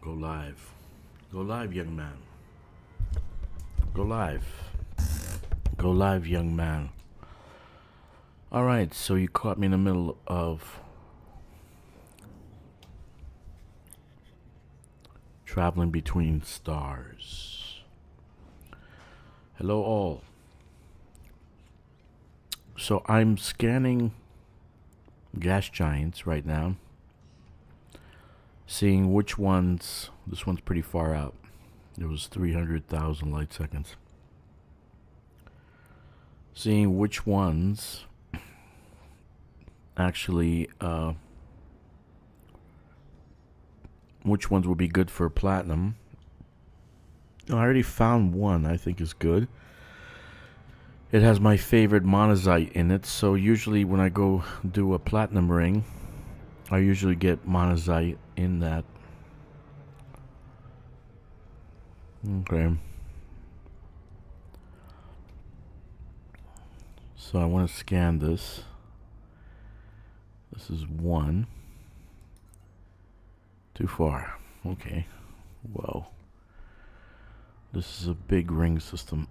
Go live. Go live, young man. Go live. Go live, young man. Alright, so you caught me in the middle of traveling between stars. Hello all. So I'm scanning gas giants right now, seeing which ones. This one's pretty far out. It was 300,000 light seconds. Seeing which ones actually which ones would be good for platinum. I already found one I think is good. It has my favorite monazite in it, so usually when I go do a platinum ring, I usually get monazite in that. Okay. So I want to scan this. This is one. Too far. Okay. Whoa. This is a big ring system.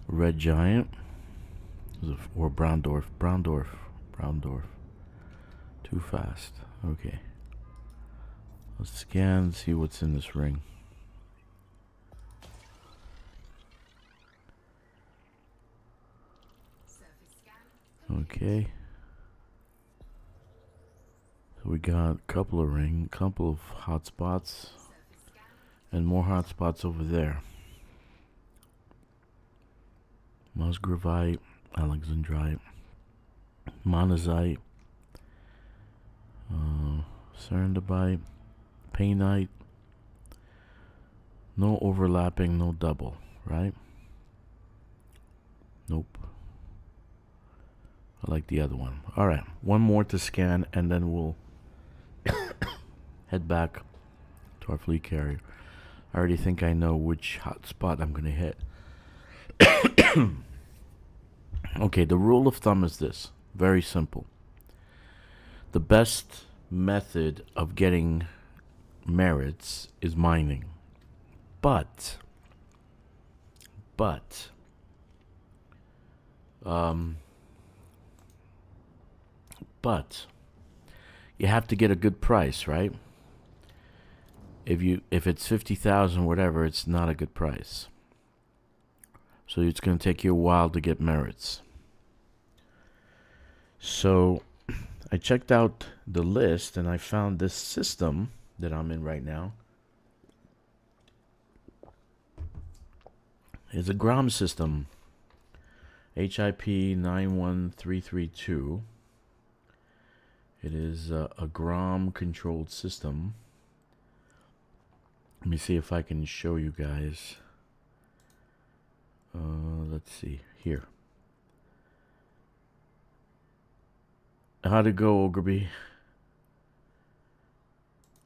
Red giant. Or brown dwarf. Brown dwarf. Brown dwarf. Too fast. Okay. Let's scan and see what's in this ring. Okay. So we got a couple of hotspots, and more hotspots over there. Musgravite, Alexandrite, Monazite, Serendipite, Painite. No overlapping, no double, right? Nope. I like the other one. Alright, one more to scan, and then we'll head back to our fleet carrier. I already think I know which hotspot I'm going to hit. Okay, the rule of thumb is this. Very simple. The best method of getting merits is mining. But you have to get a good price, right? If it's 50,000 whatever, it's not a good price. So it's going to take you a while to get merits. So I checked out the list and I found this system that I'm in right now. It's a Grom system. HIP 91332. It is a Grom controlled system. Let me see if I can show you guys. Let's see here. How to go, Ogreby?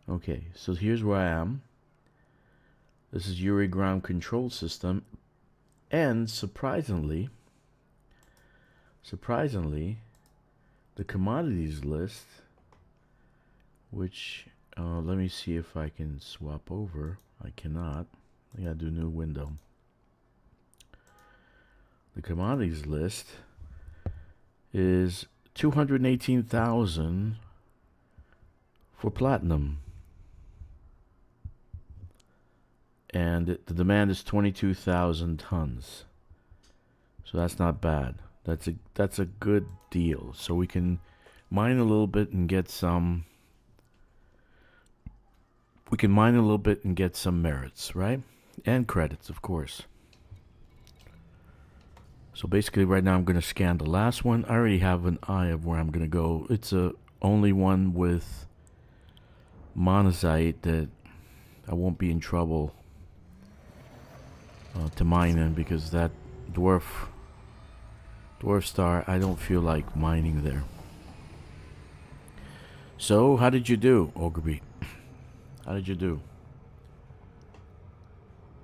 Okay, so here's where I am. This is Yuri Grom control system, and surprisingly, the commodities list, which let me see if I can swap over. I cannot. I gotta do new window. The commodities list is 218,000 for platinum, and the demand is 22,000 tons. So that's not bad. That's a good deal. So we can mine a little bit and get some. We can mine a little bit and get some merits, right? And credits, of course. So basically right now I'm going to scan the last one. I already have an eye of where I'm going to go. It's a only one with monazite that I won't be in trouble to mine in, because that dwarf star, I don't feel like mining there. So how did you do, Ogreby? How did you do?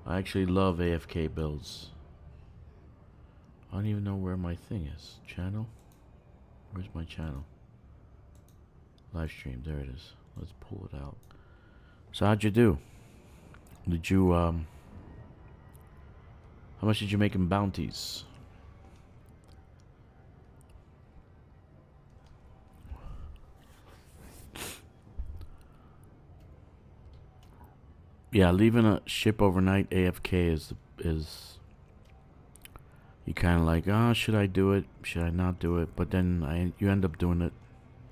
I actually love AFK builds. I don't even know where my thing is. Channel? Where's my channel? Live stream. There it is. Let's pull it out. So how'd you do? Did you, how much did you make in bounties? Yeah, leaving a ship overnight AFK is you kind of like, oh, should I do it? Should I not do it? But then you end up doing it,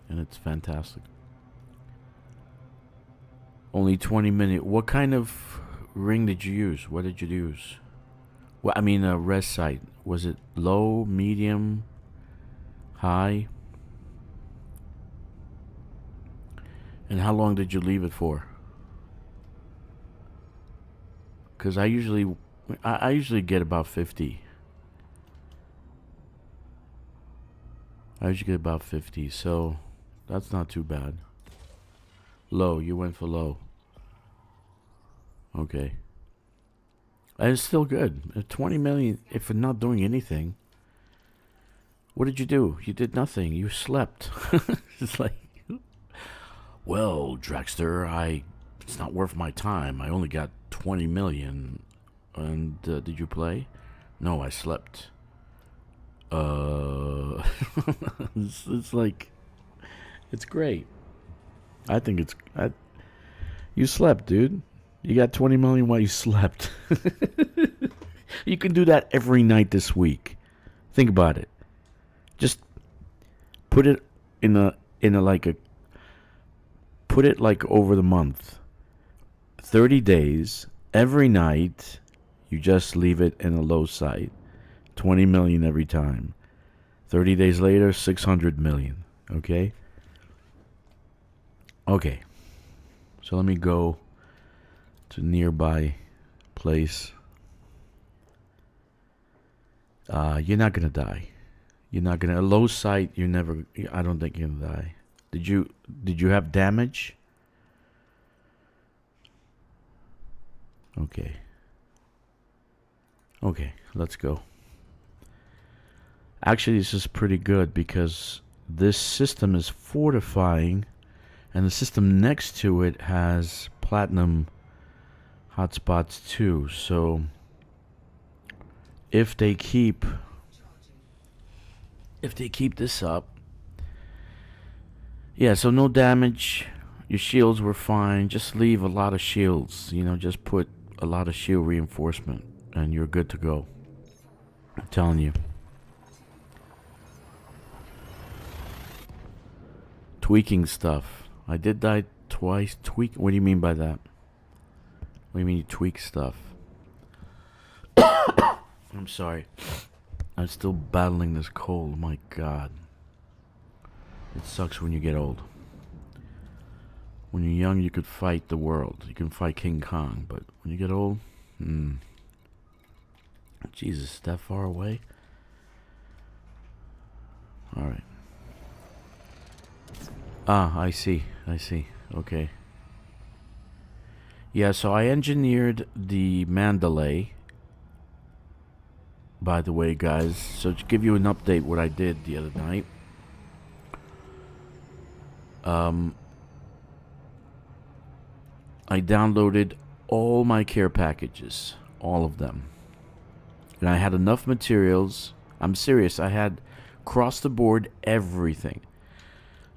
and it's fantastic. Only 20 minutes. What kind of ring did you use? What did you use? Well, I mean, a res site. Was it low, medium, high? And how long did you leave it for? Because I usually get about 50. I usually get about 50, so that's not too bad. Low, you went for low. Okay. And it's still good. 20 million, if you're not doing anything. What did you do? You did nothing. You slept. It's like, well, Dragster, it's not worth my time. I only got 20 million. And did you play? No, I slept. It's like, it's great. I think you slept, dude. You got 20 million while you slept. You can do that every night this week. Think about it. Just put it put it like over the month. 30 days, every night, you just leave it in a low site. 20 million every time. 30 days later, 600 million. Okay? Okay. So let me go to nearby place. You're not gonna die. You're not gonna, a low site, I don't think you're gonna die. Did you have damage? Okay. Okay, let's go. Actually, this is pretty good because this system is fortifying, and the system next to it has platinum hotspots too. So if they keep this up, yeah, so no damage. Your shields were fine. Just leave a lot of shields, just put a lot of shield reinforcement and you're good to go. I'm telling you. Tweaking stuff. I did die twice. What do you mean by that? What do you mean you tweak stuff? I'm sorry. I'm still battling this cold. My God. It sucks when you get old. When you're young, you could fight the world. You can fight King Kong. But when you get old, Jesus, that far away? Alright. Ah, I see. Okay. Yeah, so I engineered the Mandalay. By the way, guys. So to give you an update what I did the other night. I downloaded all my care packages. All of them. And I had enough materials. I'm serious. I had across the board everything.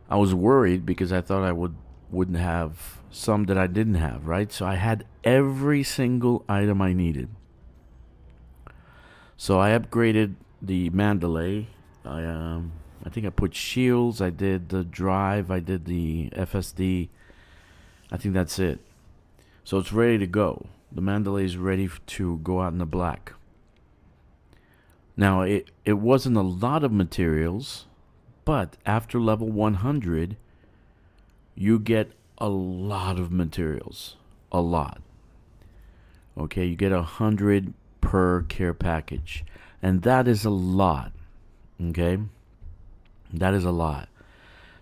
I was worried because I thought I wouldn't have some that I didn't have, right? So I had every single item I needed. So I upgraded the Mandalay. I think I put shields. I did the drive. I did the FSD. I think that's it. So it's ready to go. The Mandalay is ready to go out in the black. Now, it wasn't a lot of materials, but after level 100, you get a lot of materials. A lot. Okay, you get 100 per care package. And that is a lot. Okay? That is a lot.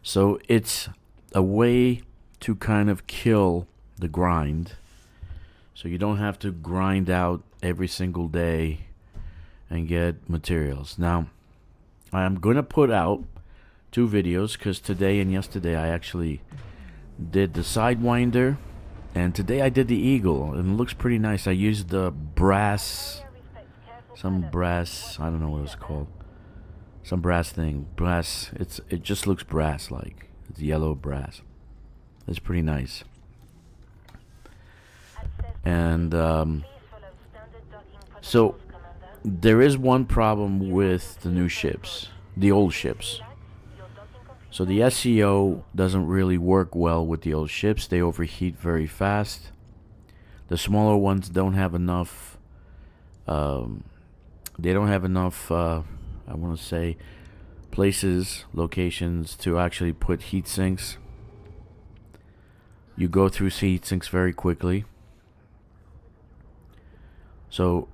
So it's a way to kind of kill the grind. So you don't have to grind out every single day and get materials. Now, I'm going to put out 2 videos because today and yesterday I actually did the Sidewinder And today I did the eagle, and it looks pretty nice. I used the brass, some brass, I don't know what it's called. Some brass thing. Brass, it just looks brass-like. It's yellow brass. It's pretty nice. And so there is one problem with the new ships, the old ships. So the SEO doesn't really work well with the old ships. They overheat very fast. The smaller ones don't have enough. They don't have enough. I want to say places, locations to actually put heat sinks. You go through heat sinks very quickly. So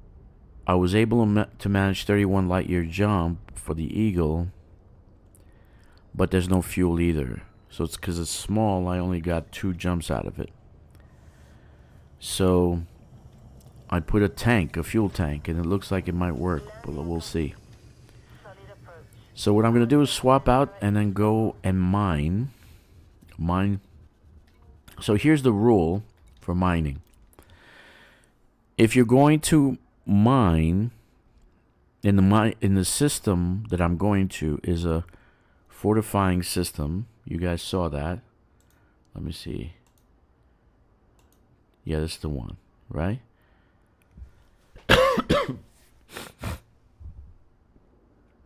I was able to manage 31 light year jump for the Eagle, but there's no fuel either. So it's because it's small, I only got 2 jumps out of it. So I put a tank, a fuel tank, and it looks like it might work, but we'll see. So what I'm going to do is swap out and then go and mine. So here's the rule for mining. If you're going to mine, in the system that I'm going to is a fortifying system. You guys saw that. Let me see. Yeah, this is the one, right?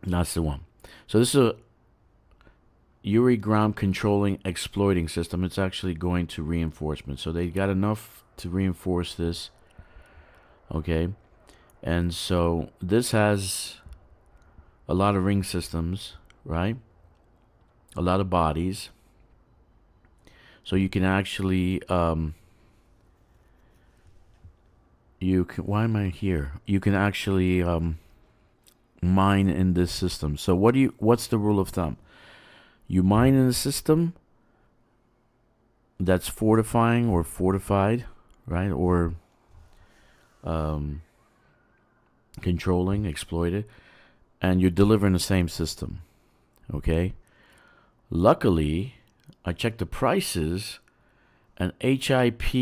That's the one. So this is a Uri ground controlling exploiting system. It's actually going to reinforcement. So they got enough to reinforce this. Okay. And so this has a lot of ring systems, right? A lot of bodies. So you can actually why am I here? You can actually mine in this system. So what's the rule of thumb? You mine in a system that's fortifying or fortified, right? Or controlling, exploited, and you deliver in the same system. Okay. Luckily, I checked the prices, and HIP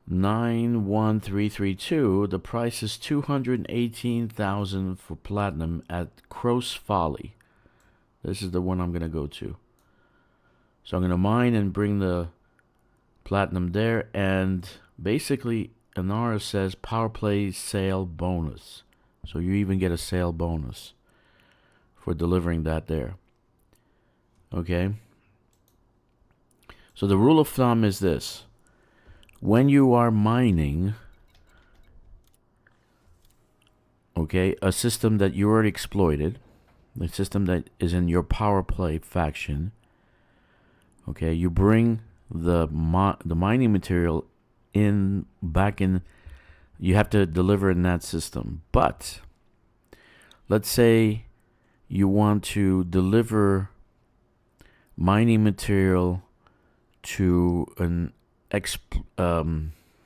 91332, the price is 218,000 for platinum at Crow's Folly. This is the one I'm gonna go to. So I'm gonna mine and bring the platinum there, and basically Inara says Powerplay sale bonus. So you even get a sale bonus for delivering that there. Okay. So the rule of thumb is this. When you are mining, okay, a system that you already exploited, the system that is in your Powerplay faction, okay, you bring the mining material back in, you have to deliver in that system. But let's say you want to deliver mining material to an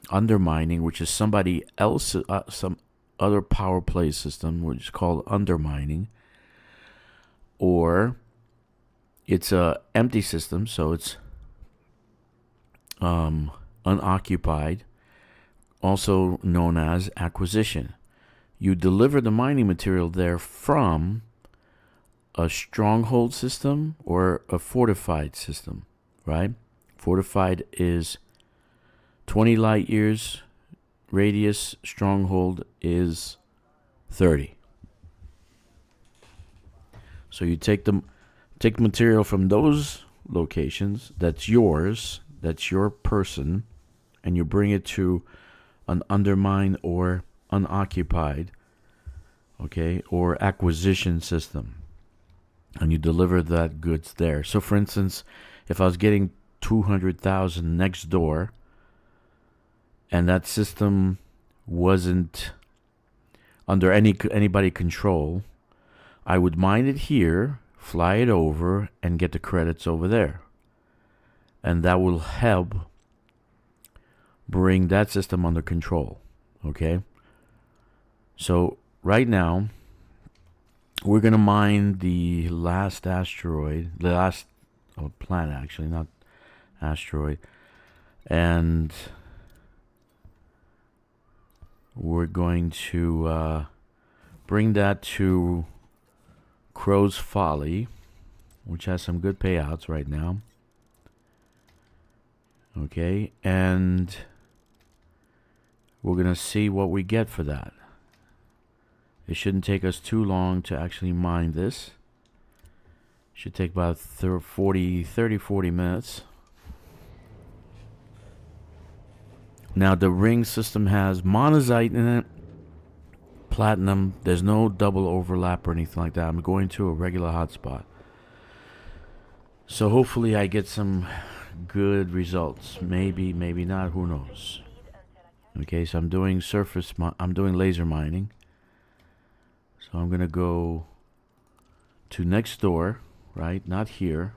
undermining, which is somebody else, some other Powerplay system, which is called undermining, or it's a empty system, so it's unoccupied, also known as acquisition. You deliver the mining material there from a stronghold system or a fortified system, right? Fortified is 20 light years radius, stronghold is 30. So you take material from those locations, that's yours, that's your person, and you bring it to an undermine or unoccupied, okay, or acquisition system, and you deliver that goods there. So for instance, if I was getting 200,000 next door and that system wasn't under anybody control, I would mine it here, fly it over, and get the credits over there. And that will help bring that system under control. Okay? So right now, we're going to mine the last asteroid, the last planet actually, not asteroid. And we're going to bring that to Crow's Folly, which has some good payouts right now. Okay, and we're gonna see what we get for that. It shouldn't take us too long to actually mine this. Should take about 30-40 minutes. Now the ring system has monazite in it, platinum. There's no double overlap or anything like that. I'm going to a regular hotspot. So hopefully I get some good results. Maybe, maybe not, who knows. Okay, so I'm doing I'm doing laser mining. So I'm gonna go to next door, right? Not here.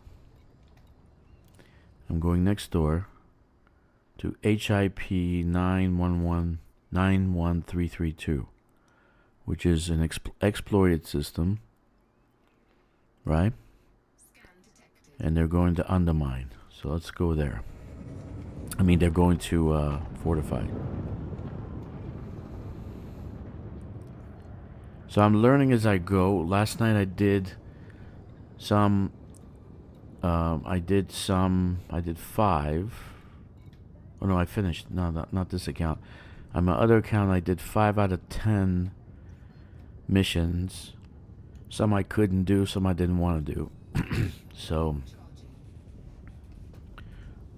I'm going next door to HIP 911-91332, which is an exploited system, right? And they're going to undermine. So let's go there. I mean, they're going to fortify. So I'm learning as I go. Last night I did some. I did 5. Oh no, I finished. No, not this account. On my other account, I did 5 out of 10 missions. Some I couldn't do, some I didn't want to do. So,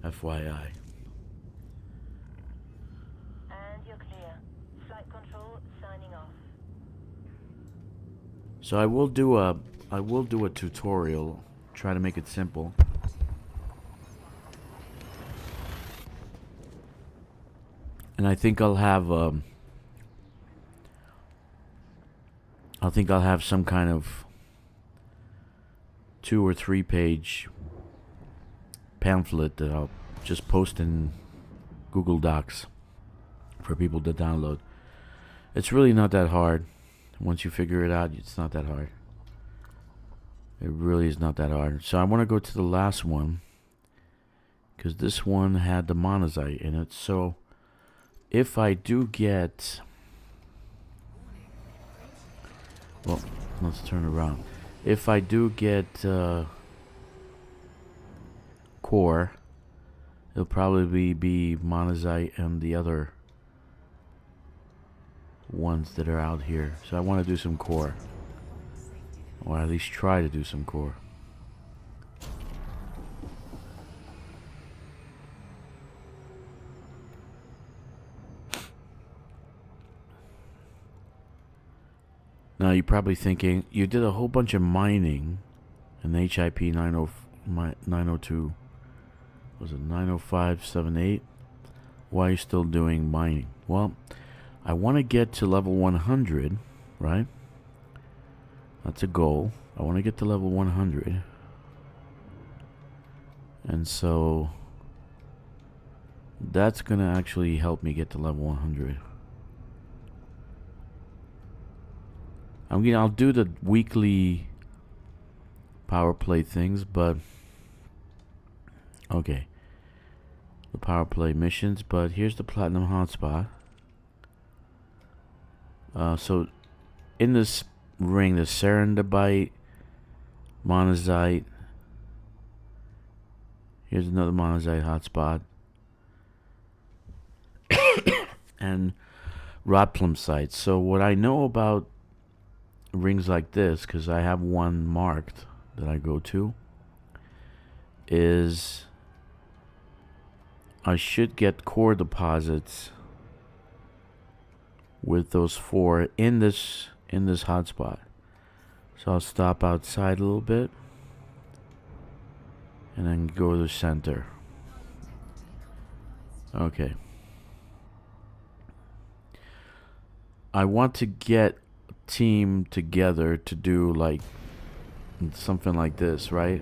FYI. And you're clear. Flight control signing off. So I will do a tutorial. Try to make it simple. And I think I'll have some kind of 2 or 3 page pamphlet that I'll just post in Google Docs for people to download. It's really not that hard. Once you figure it out, it's not that hard. It really is not that hard. So I want to go to the last one, because this one had the monazite in it. So if I do get... Well, let's turn around. If I do get core, it'll probably be monazite and the other ones that are out here. So I want to do some core. Or at least try to do some core. Now you're probably thinking, you did a whole bunch of mining in HIP 902, was it 90578? Why are you still doing mining? Well, I want to get to level 100, right? That's a goal. I want to get to level 100. And so that's going to actually help me get to level 100. I'll do the weekly Powerplay things, but okay. The Powerplay missions, but here's the platinum hotspot. So in this ring, the serendipite, monazite. Here's another monazite hotspot. And rotplum sites. So what I know about rings like this, because I have one marked that I go to, is I should get core deposits with those 4 in this hotspot. So I'll stop outside a little bit and then go to the center. Okay. I want to get a team together to do like something like this, right?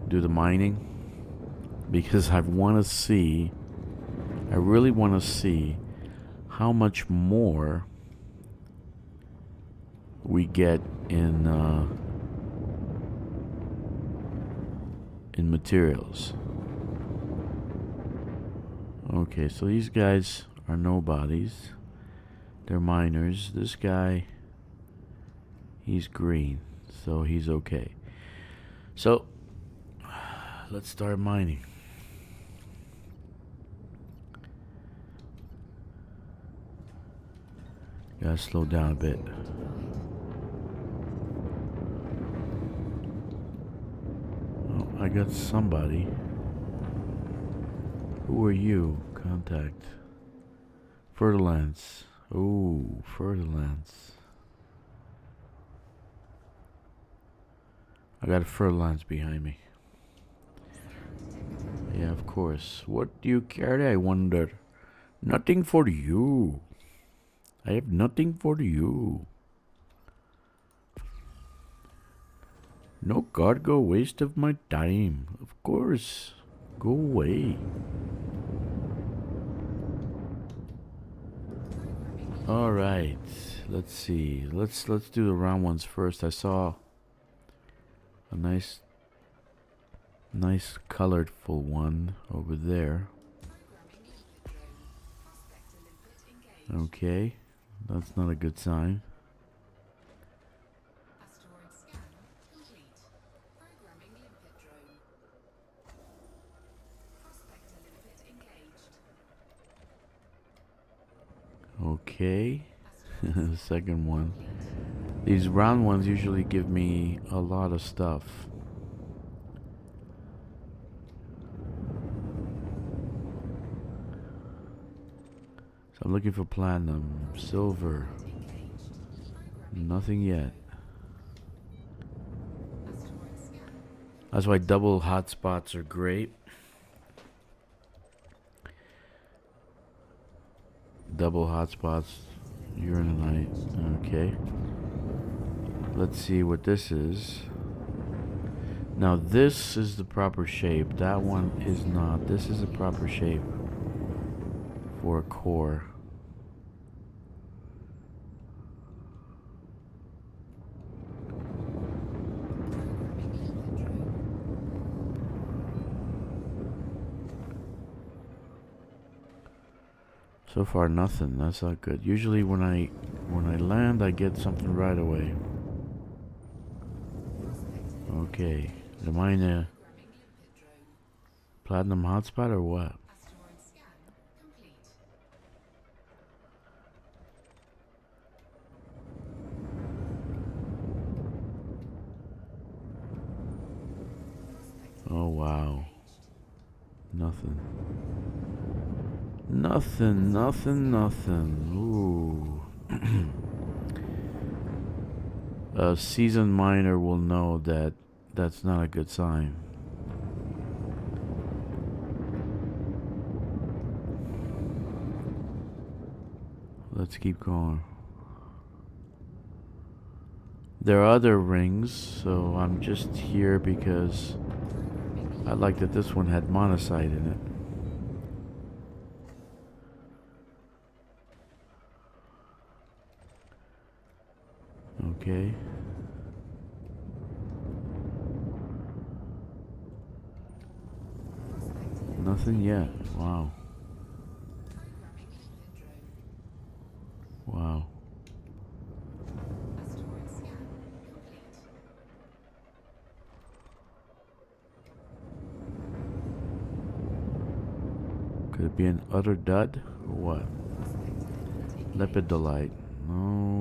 Do the mining, because I really want to see how much more we get in materials. Okay, so these guys are nobodies. They're miners. This guy, he's green, so he's okay. So, let's start mining. Gotta slow down a bit. Oh, I got somebody. Who are you? Contact. Fertilance. Oh, Fertilance. I got a Fertilance behind me. Yeah, of course. What do you carry, I wonder? Nothing for you. I have nothing for you. No cargo, waste of my time. Of course. Go away. Alright. Let's see. Let's do the round ones first. I saw a nice colorful one over there. Okay. That's not a good sign. Okay. The second one. These round ones usually give me a lot of stuff. So I'm looking for platinum, silver. Nothing yet. That's why double hotspots are great. Double hotspots, uranite. Okay. Let's see what this is. Now this is the proper shape. That one is not. This is the proper shape for a core. So far nothing. That's not good. Usually when I land I get something right away. Okay. Am I in a platinum hotspot or what? Oh wow. Nothing. Nothing. Ooh. A seasoned miner will know that that's not a good sign. Let's keep going. There are other rings, so I'm just here because I like that this one had monocyte in it. Okay. Nothing yet. Wow. Wow. Could it be an utter dud or what? EliteDangereuse. No.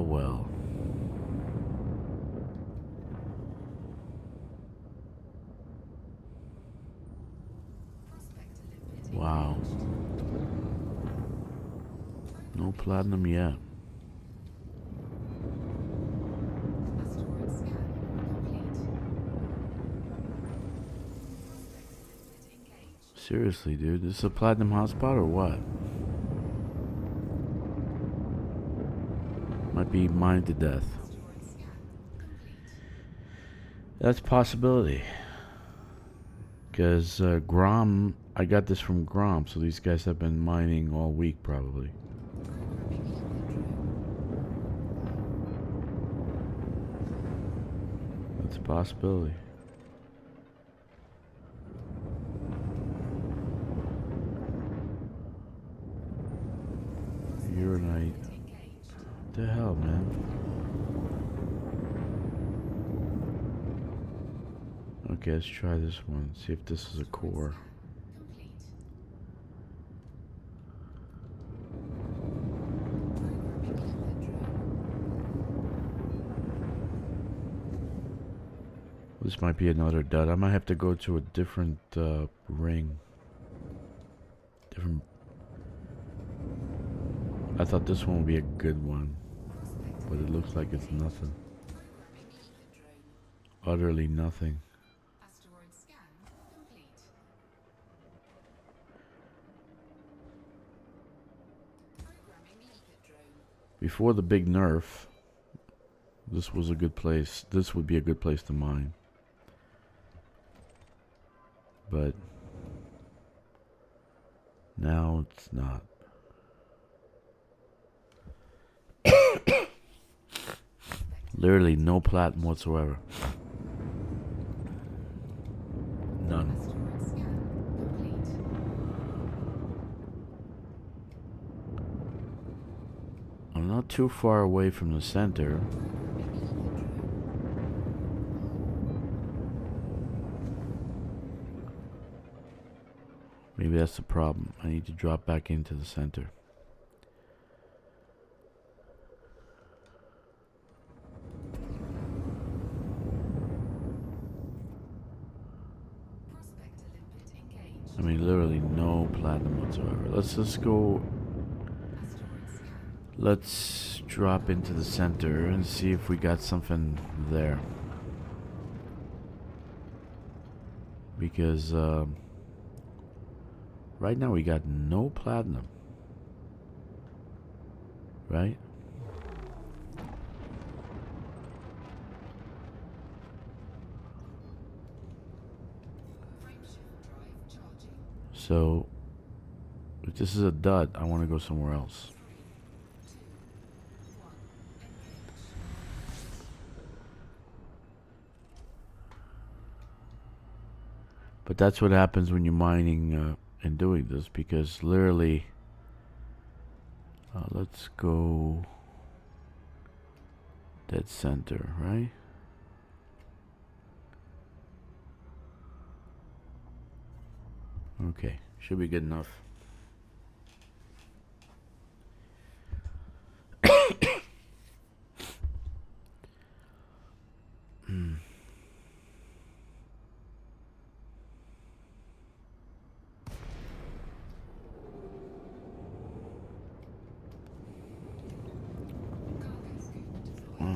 Well. Wow. No platinum yet. Seriously, dude, this is a platinum hotspot or what? Might be mined to death. That's a possibility. Because Grom, I got this from Grom, so these guys have been mining all week probably. That's a possibility. Uranite. What the hell, man? Okay, let's try this one. See if this is a core. This might be another dud. I might have to go to a different ring. Different. I thought this one would be a good one, but it looks like it's nothing. Utterly nothing. Before the big nerf, this was a good place. This would be a good place to mine. But now it's not. Literally no platinum whatsoever. None. I'm not too far away from the center. Maybe that's the problem. I need to drop back into the center. I mean, literally no platinum whatsoever. Let's just go. Let's drop into the center and see if we got something there. Because right now we got no platinum. Right? So, if this is a dud, I want to go somewhere else. But that's what happens when you're mining and doing this, because literally, let's go dead center, right? Okay, should be good enough.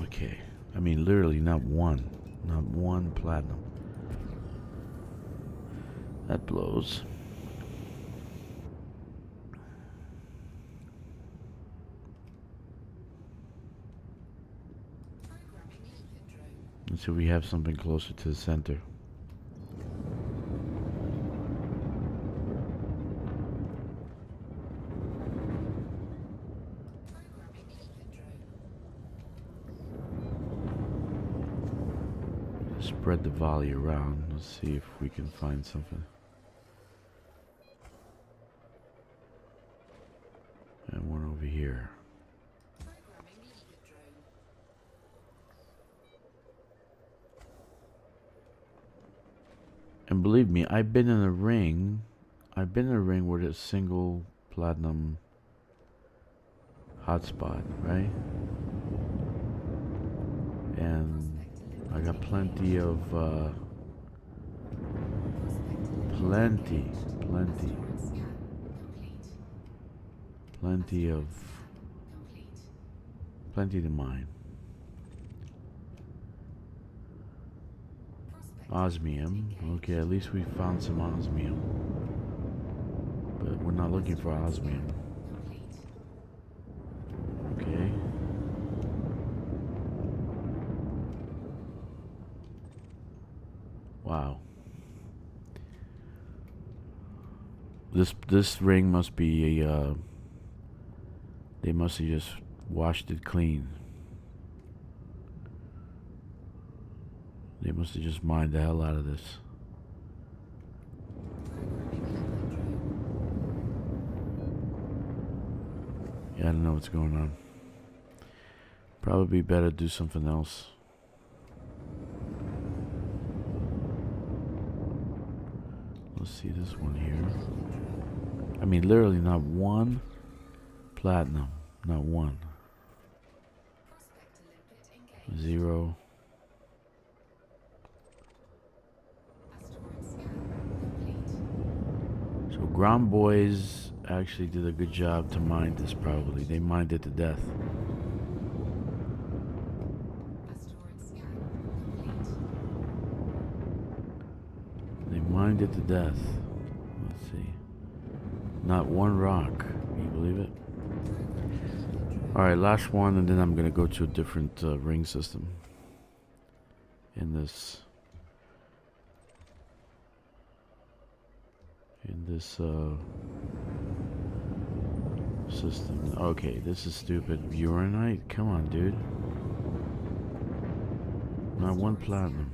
Okay, I mean literally not one platinum. That blows. Let's see if we have something closer to the center. Spread the volley around. Let's see if we can find something. And one over here. And believe me, I've been in a ring. I've been in a ring where there's single platinum hotspot, right? And I got plenty of plenty to mine. Osmium. Okay, at least we found some osmium. But we're not looking for osmium. Okay. Wow. This ring must be a they must have just washed it clean. They must have just mined the hell out of this. Yeah, I don't know what's going on. Probably better do something else. Let's see this one here. I mean, literally not one platinum. Not one. 0. So Ground Boys actually did a good job to mine this probably. They mined it to death. They mined it to death. Let's see. Not one rock. Can you believe it? Alright, last one, and then I'm going to go to a different ring system. In this system. Okay, this is stupid. Uranite? Come on, dude. Not one platinum.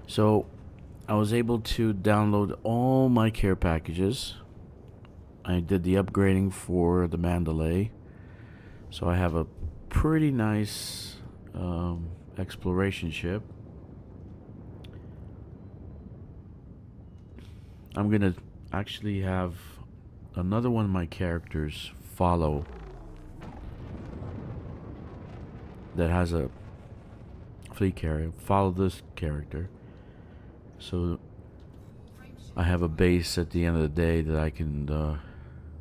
So, I was able to download all my care packages. I did the upgrading for the Mandalay. So I have a pretty nice exploration ship. I'm gonna actually have another one of my characters follow that has a fleet carrier. Follow this character. So I have a base at the end of the day that I can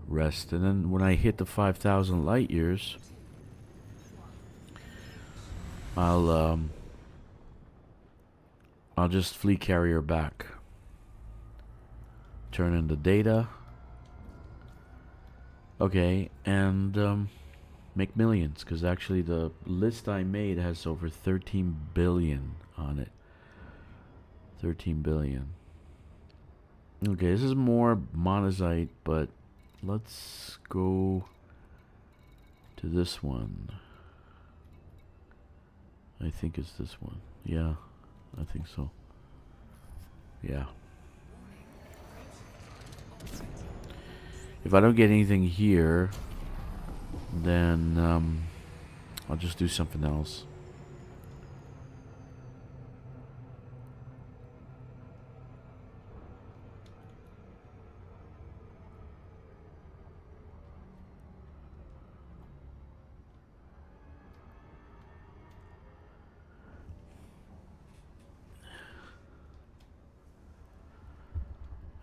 rest, and then when I hit the 5,000 light years, I'll just fleet carrier back, turn in the data, okay, and make millions, because actually the list I made has over 13 billion on it. 13 billion. Okay, this is more monazite, but let's go to this one. I think it's this one. Yeah, I think so. Yeah. If I don't get anything here, then I'll just do something else.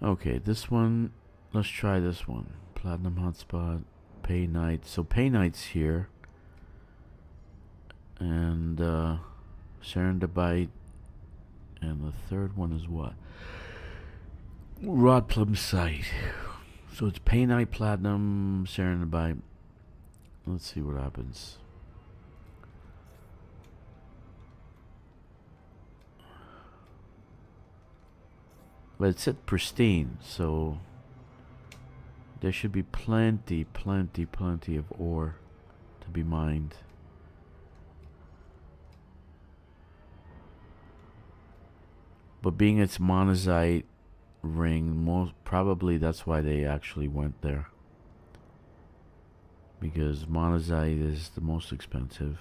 Okay, this one, let's try this one. Platinum hotspot, pay night. So pay night's here. And Serendipite. And the third one is what? Rod plum site. So it's pay night, platinum, Serendipite. Let's see what happens. But it said pristine, so there should be plenty of ore to be mined. But being it's monazite ring, most probably that's why they actually went there. Because monazite is the most expensive.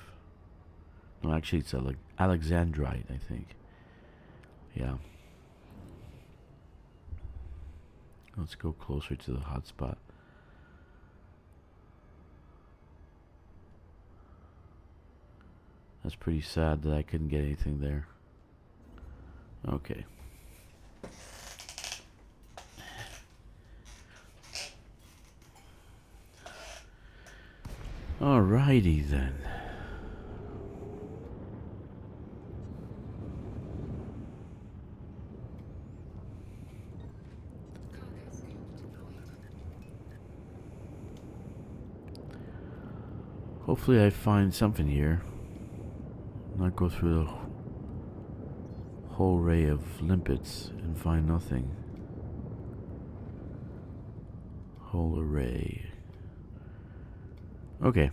No, actually it's Alexandrite, I think. Yeah. Let's go closer to the hotspot. That's pretty sad that I couldn't get anything there. Okay. Alrighty then. Hopefully I find something here. Not go through the whole array of limpets and find nothing. Whole array. Okay.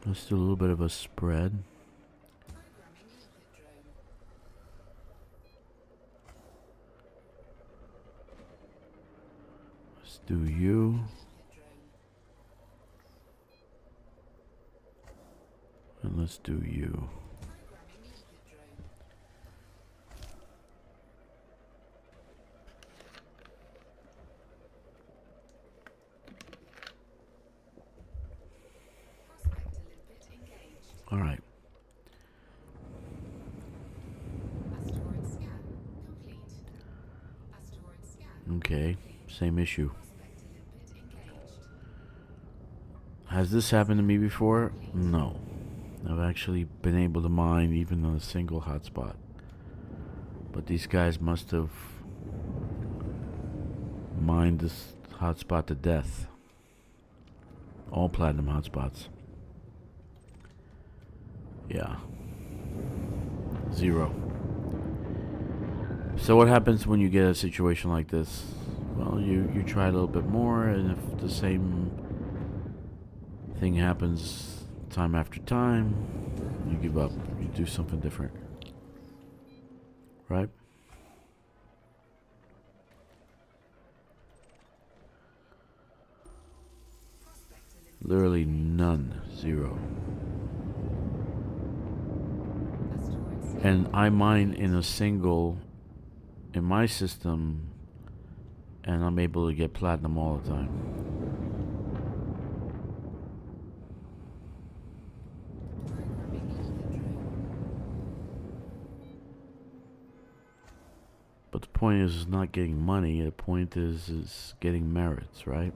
Let's do a little bit of a spread. Let's do you. And let's do you. All right. Okay, same issue. Has this happened to me before? No. I've actually been able to mine even on a single hotspot. But these guys must have mined this hotspot to death. All platinum hotspots. Yeah. 0. So what happens when you get a situation like this? Well, you try a little bit more, and if the same thing happens time after time, you give up. You do something different. Right? Literally none. 0. And I mine in a single in my system, and I'm able to get platinum all the time. But the point is not getting money. The point is getting merits, right?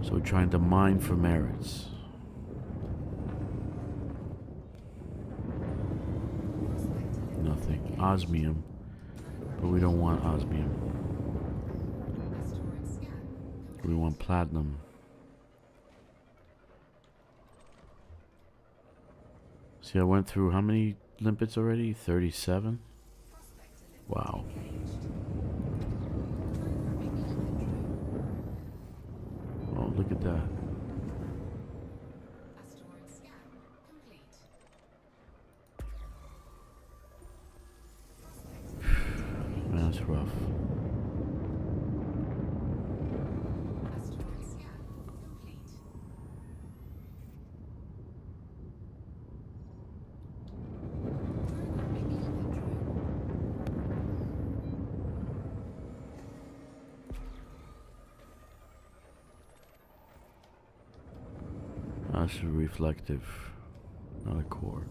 So we're trying to mine for merits. Nothing. Osmium. But we don't want osmium. We want platinum. See, I went through how many limpets already? 37? Wow. Oh, look at that. Man, that's rough. That's reflective, not a core.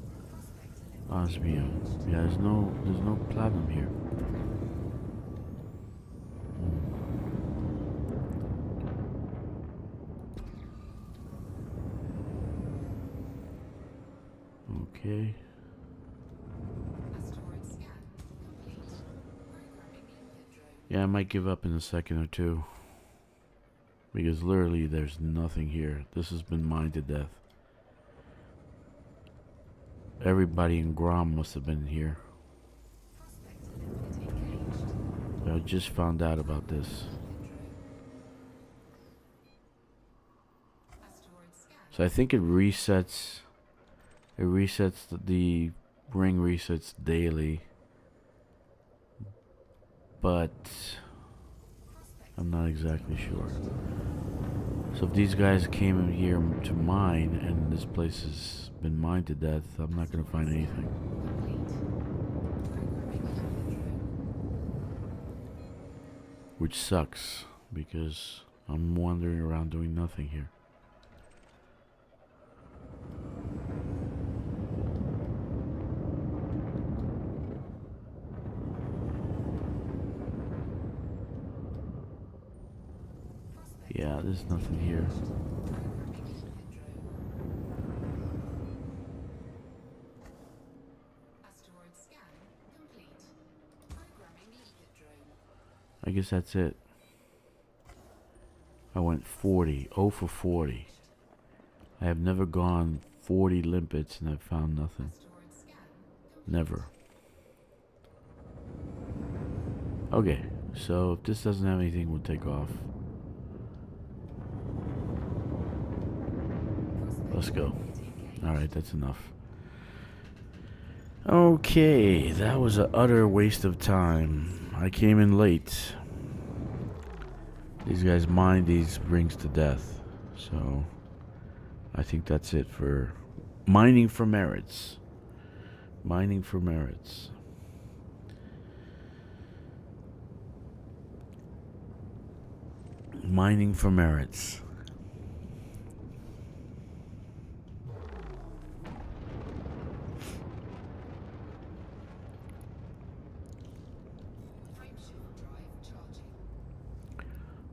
Osmium. Yeah, there's no platinum here. Okay. Yeah, I might give up in a second or two. Because literally there's nothing here. This has been mined to death. Everybody in Grom must have been here. I just found out about this. So I think it resets. It resets the ring resets daily. But I'm not exactly sure. So if these guys came in here to mine and this place has been mined to death, I'm not going to find anything. Which sucks, because I'm wandering around doing nothing here. Yeah, there's nothing here. I guess that's it. I went 40. 0 for 40. I have never gone 40 limpets and I've found nothing. Never. Okay, so if this doesn't have anything, we'll take off. Let's go. Alright, that's enough. Okay, that was an utter waste of time. I came in late. These guys mine these rings to death. So, I think that's it for mining for merits. Mining for merits. Mining for merits.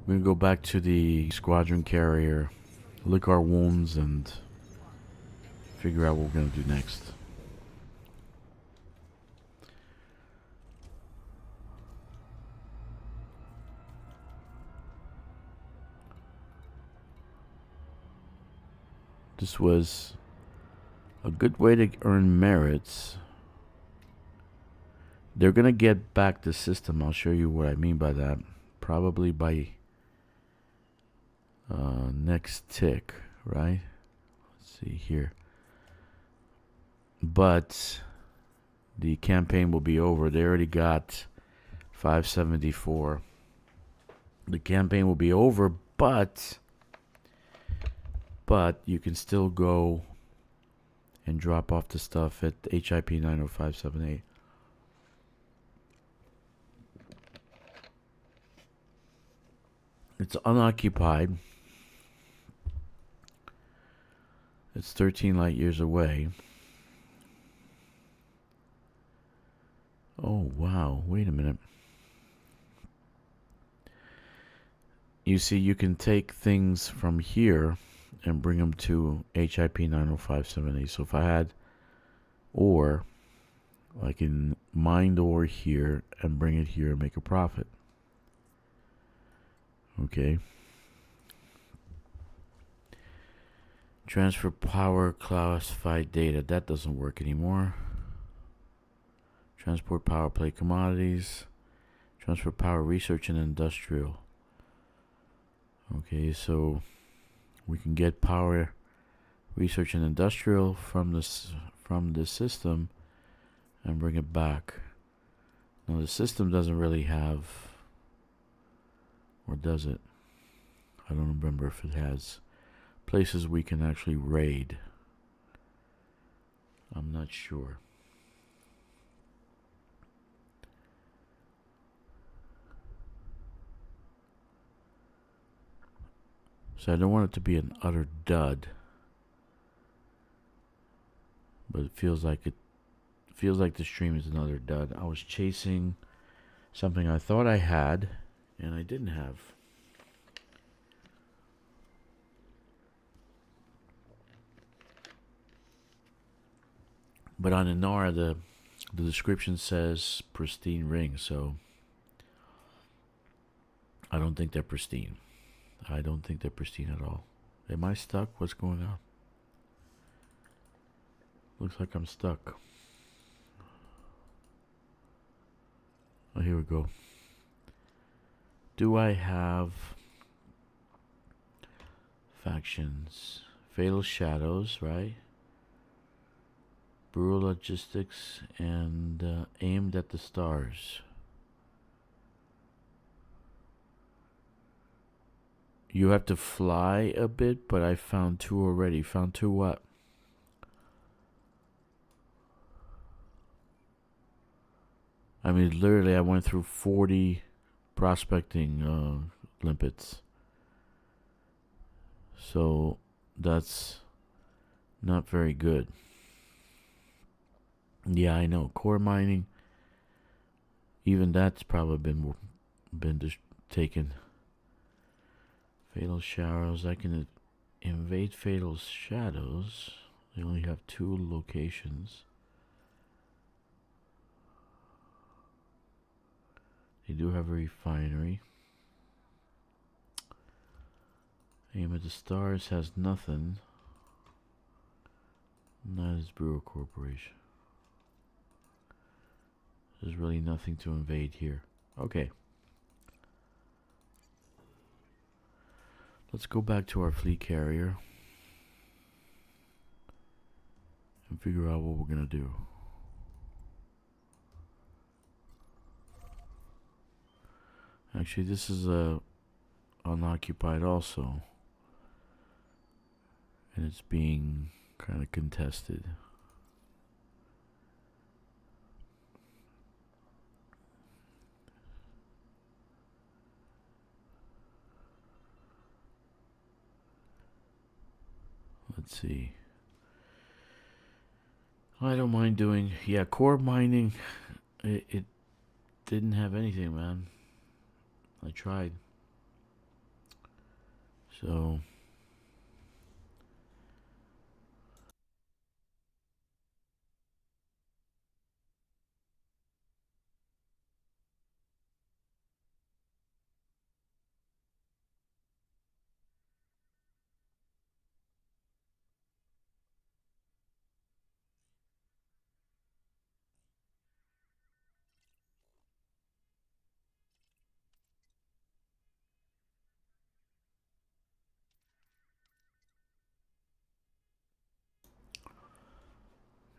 We're gonna go back to the squadron carrier, lick our wounds, and figure out what we're gonna do next. This was a good way to earn merits. They're gonna get back the system. I'll show you what I mean by that. Probably by next tick, right? Let's see here. But the campaign will be over. They already got 574. The campaign will be over, but you can still go and drop off the stuff at HIP 90578. It's unoccupied. It's 13 light years away. Oh, wow. Wait a minute. You see, you can take things from here and bring them to HIP 90578. So if I had ore, I can mine the ore here and bring it here and make a profit. Okay. Transfer power classified data. That doesn't work anymore. Transport Powerplay commodities. Transfer power research and industrial. Okay, so we can get power research and industrial from this system and bring it back. Now the system doesn't really have, or does it? I don't remember if it has places we can actually raid. I'm not sure. So I don't want it to be an utter dud, but it feels like the stream is another dud. I was chasing something I thought I had and I didn't have. But on Inara, the description says pristine ring, so I don't think they're pristine. I don't think they're pristine at all. Am I stuck? What's going on? Looks like I'm stuck. Oh, here we go. Do I have factions? Fatal Shadows, right? Bureau Logistics and Aimed at the Stars. You have to fly a bit, but I found 2 already. Found 2 what? I mean, literally, I went through 40 prospecting limpets. So, that's not very good. Yeah, I know. Core mining, even that's probably been taken. Fatal Shadows. I can invade Fatal Shadows. They only have 2 locations. They do have a refinery. Aim at the stars has nothing. That is Brewer Corporation. There's really nothing to invade here. Okay. Let's go back to our fleet carrier and figure out what we're gonna do. Actually, this is unoccupied also, and it's being kind of contested. Let's see. I don't mind doing, yeah, core mining. It didn't have anything, man. I tried. So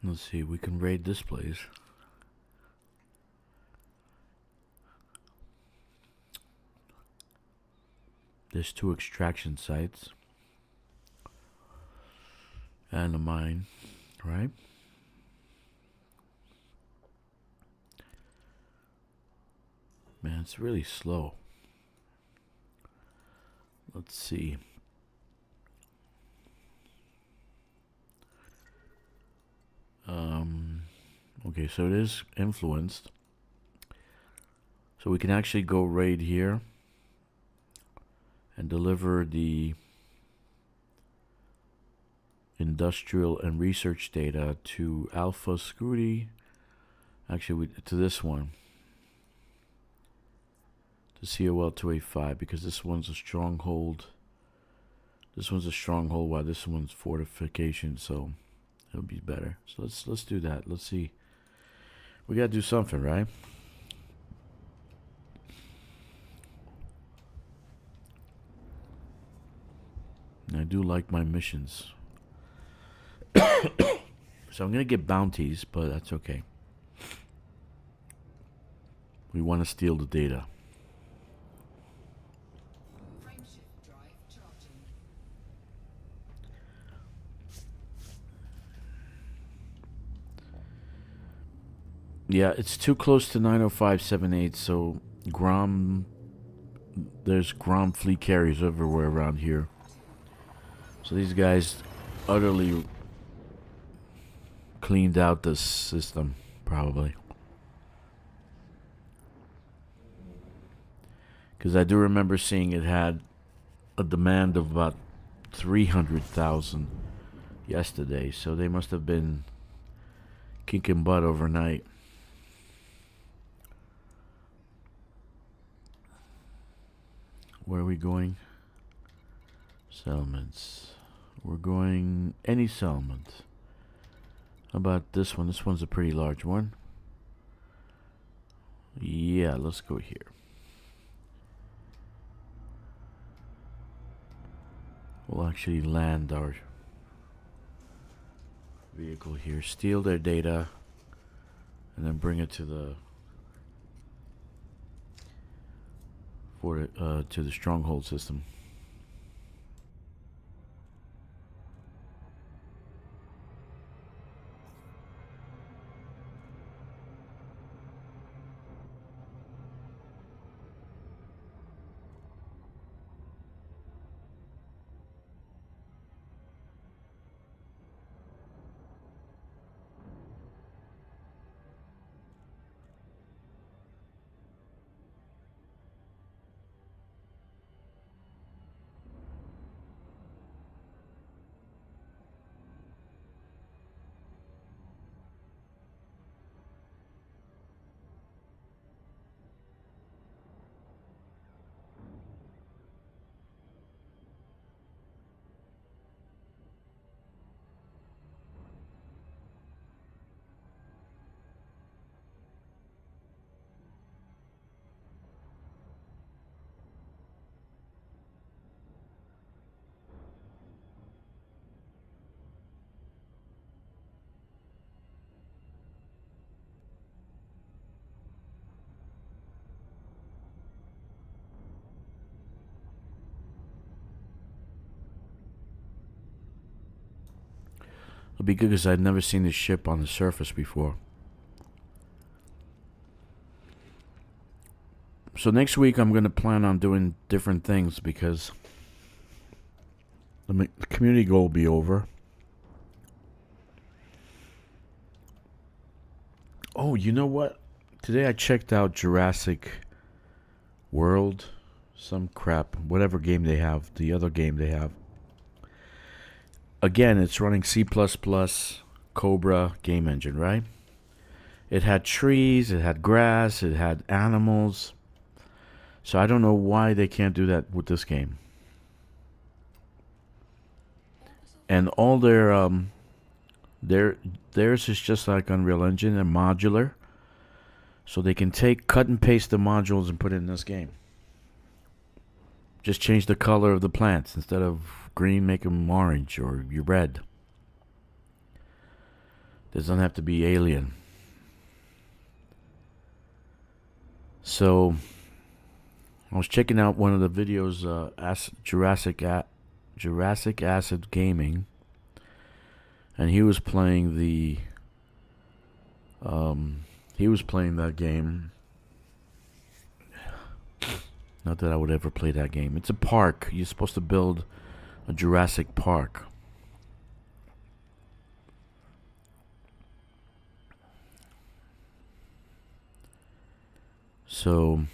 let's see, we can raid this place. There's 2 extraction sites and a mine, right? Man, it's really slow. Let's see. Okay, so it is influenced. So we can actually go raid here and deliver the industrial and research data to Alpha Scooty. Actually, to this one. To COL 285, because this one's a stronghold. This one's a stronghold while this one's fortification, so it'll be better. So let's do that. Let's see. We gotta do something, right? And I do like my missions. So I'm gonna get bounties, but that's okay. We want to steal the data. Yeah, it's too close to 90578, so there's Grom fleet carriers everywhere around here. So these guys utterly cleaned out the system, probably. Because I do remember seeing it had a demand of about 300,000 yesterday, so they must have been kicking butt overnight. Where are we going? Settlements. We're going any settlement. How about this one? This one's a pretty large one. Yeah, let's go here. We'll actually land our vehicle here, steal their data, and then bring it to the to the stronghold system. It'd be good because I'd never seen this ship on the surface before. So next week I'm going to plan on doing different things because the community goal will be over. Oh, you know what? Today I checked out Jurassic World, some crap, whatever game they have, the other game they have. Again, it's running C++ Cobra game engine, right? It had trees, it had grass, it had animals. So I don't know why they can't do that with this game. And all theirs is just like Unreal Engine and modular. So they can cut and paste the modules and put it in this game. Just change the color of the plants. Instead of green, make them orange or red. Doesn't have to be alien. So I was checking out one of the videos, Jurassic Acid Gaming, and he was playing that game. Not that I would ever play that game. It's a park. You're supposed to build a Jurassic Park. So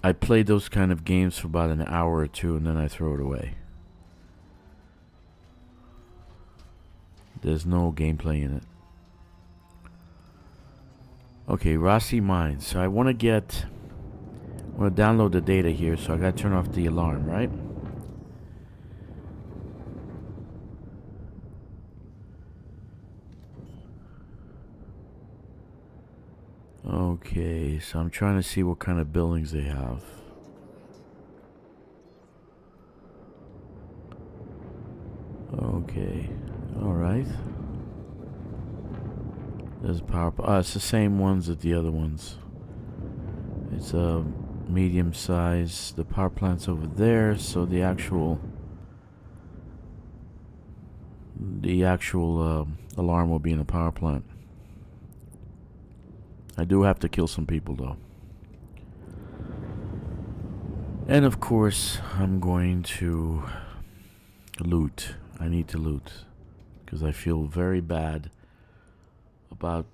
I played those kind of games for about an hour or two and then I throw it away. There's no gameplay in it. Okay, Rossi Mines. So I want to download the data here, so I got to turn off the alarm, right? Okay, so I'm trying to see what kind of buildings they have. Okay, alright. There's power. It's the same ones as the other ones. It's a medium size. The power plant's over there, so the actual alarm will be in the power plant. I do have to kill some people though. And of course, I'm going to loot. I need to loot because I feel very bad about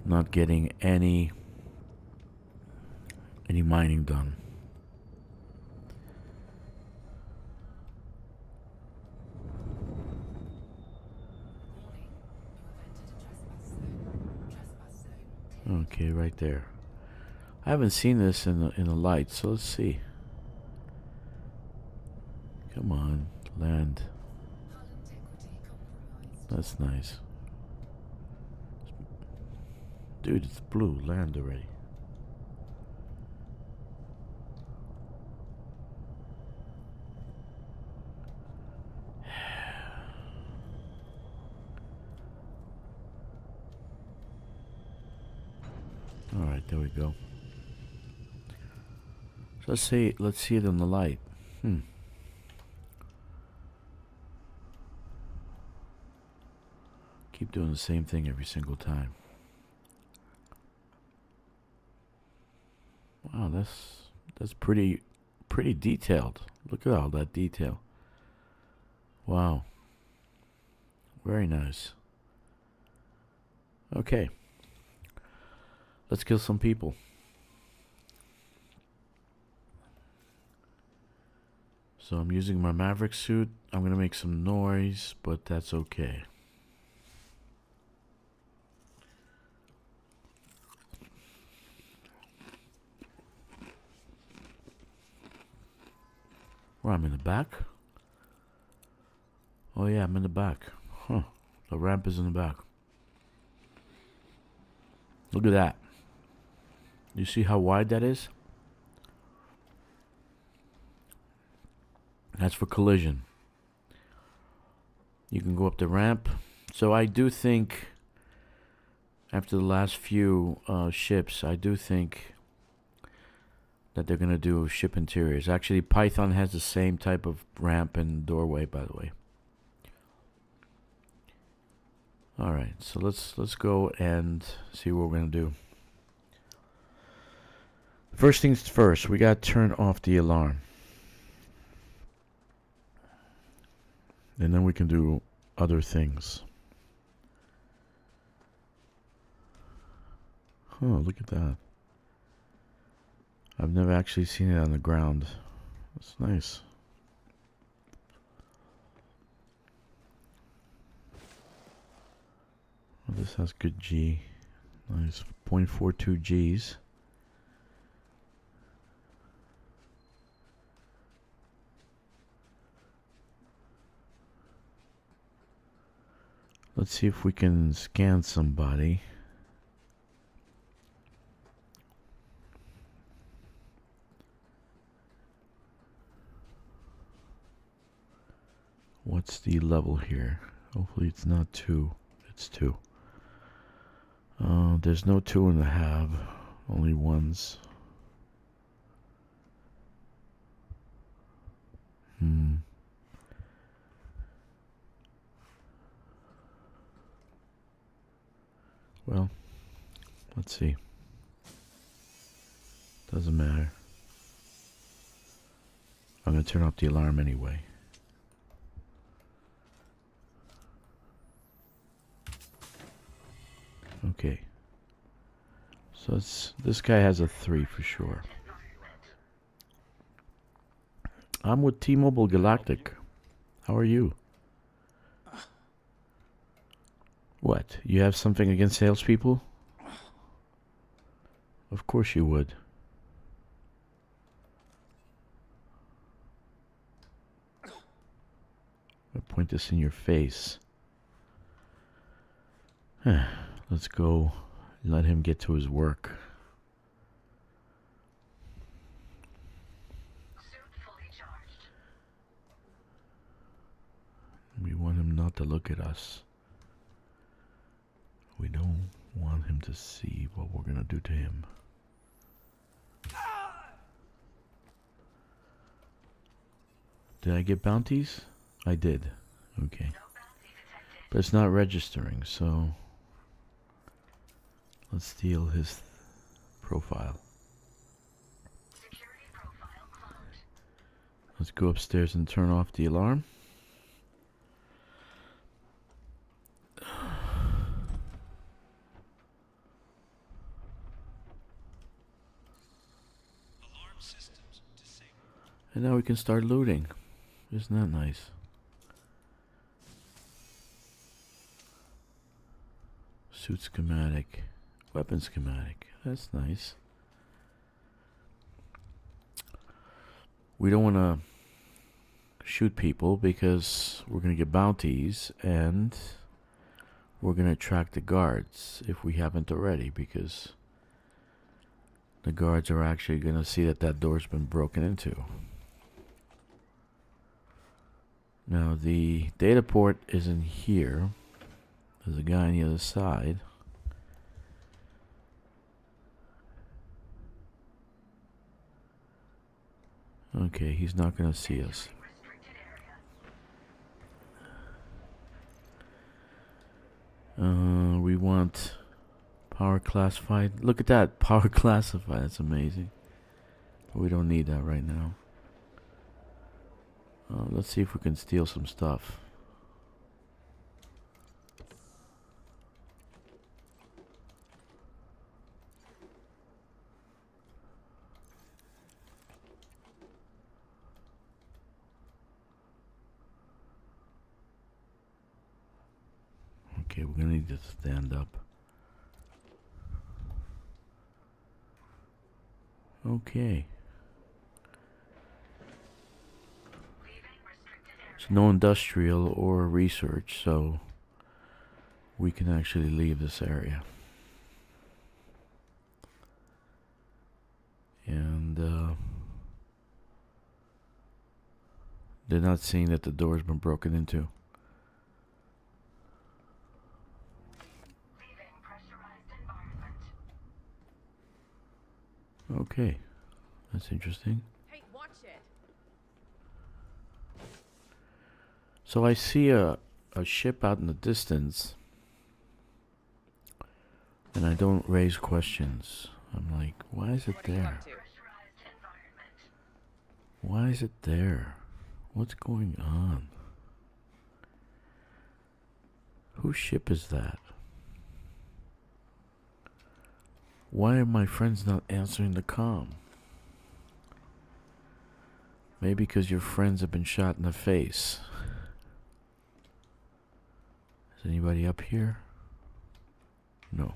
not getting any mining done. Okay, right there. I haven't seen this in the light, so let's see. Come on, land. That's nice. Dude, it's blue. Land already. Alright, there we go. So let's see it in the light. Keep doing the same thing every single time. Wow, that's pretty detailed. Look at all that detail. Wow. Very nice. Okay. Let's kill some people. So I'm using my Maverick suit. I'm going to make some noise, but that's okay. Where, I'm in the back? Oh yeah, I'm in the back. Huh. The ramp is in the back. Look at that. You see how wide that is? That's for collision. You can go up the ramp. So I do think, after the last few ships, I do think that they're gonna do of ship interiors. Actually, Python has the same type of ramp and doorway, by the way. All right, so let's go and see what we're gonna do. First things first, we gotta turn off the alarm, and then we can do other things. Oh, look at that. I've never actually seen it on the ground. That's nice. Well, this has good G. Nice. 0.42 Gs. Let's see if we can scan somebody. What's the level here? Hopefully it's not 2. It's 2. There's no 2.5. Only 1s. Well, let's see. Doesn't matter. I'm going to turn off the alarm anyway. Okay. So this guy has a 3 for sure. I'm with T-Mobile Galactic. How are you? What? You have something against salespeople? Of course you would. I'll point this in your face. Let's go let him get to his work. We want him not to look at us. We don't want him to see what we're gonna do to him. Did I get bounties? I did. Okay. But it's not registering, so let's steal his profile. Let's go upstairs and turn off the alarm. And now we can start looting. Isn't that nice? Suit schematic. Weapon schematic. That's nice. We don't want to shoot people because we're going to get bounties and we're going to attract the guards if we haven't already, because the guards are actually going to see that that door's been broken into. Now the data port isn't here. There's a guy on the other side. Okay, he's not going to see us. We want power classified. Look at that, power classified. That's amazing. But we don't need that right now. Let's see if we can steal some stuff. Okay, we're gonna need to stand up. Okay. It's no industrial or research, so we can actually leave this area. And they're not seeing that the door's been broken into. Okay. That's interesting. Hey, watch it. So I see a ship out in the distance, and I don't raise questions. I'm like, why is it What are you there? up to? Why is it there? What's going on? Whose ship is that? Why are my friends not answering the comm? Maybe because your friends have been shot in the face. Is anybody up here? No.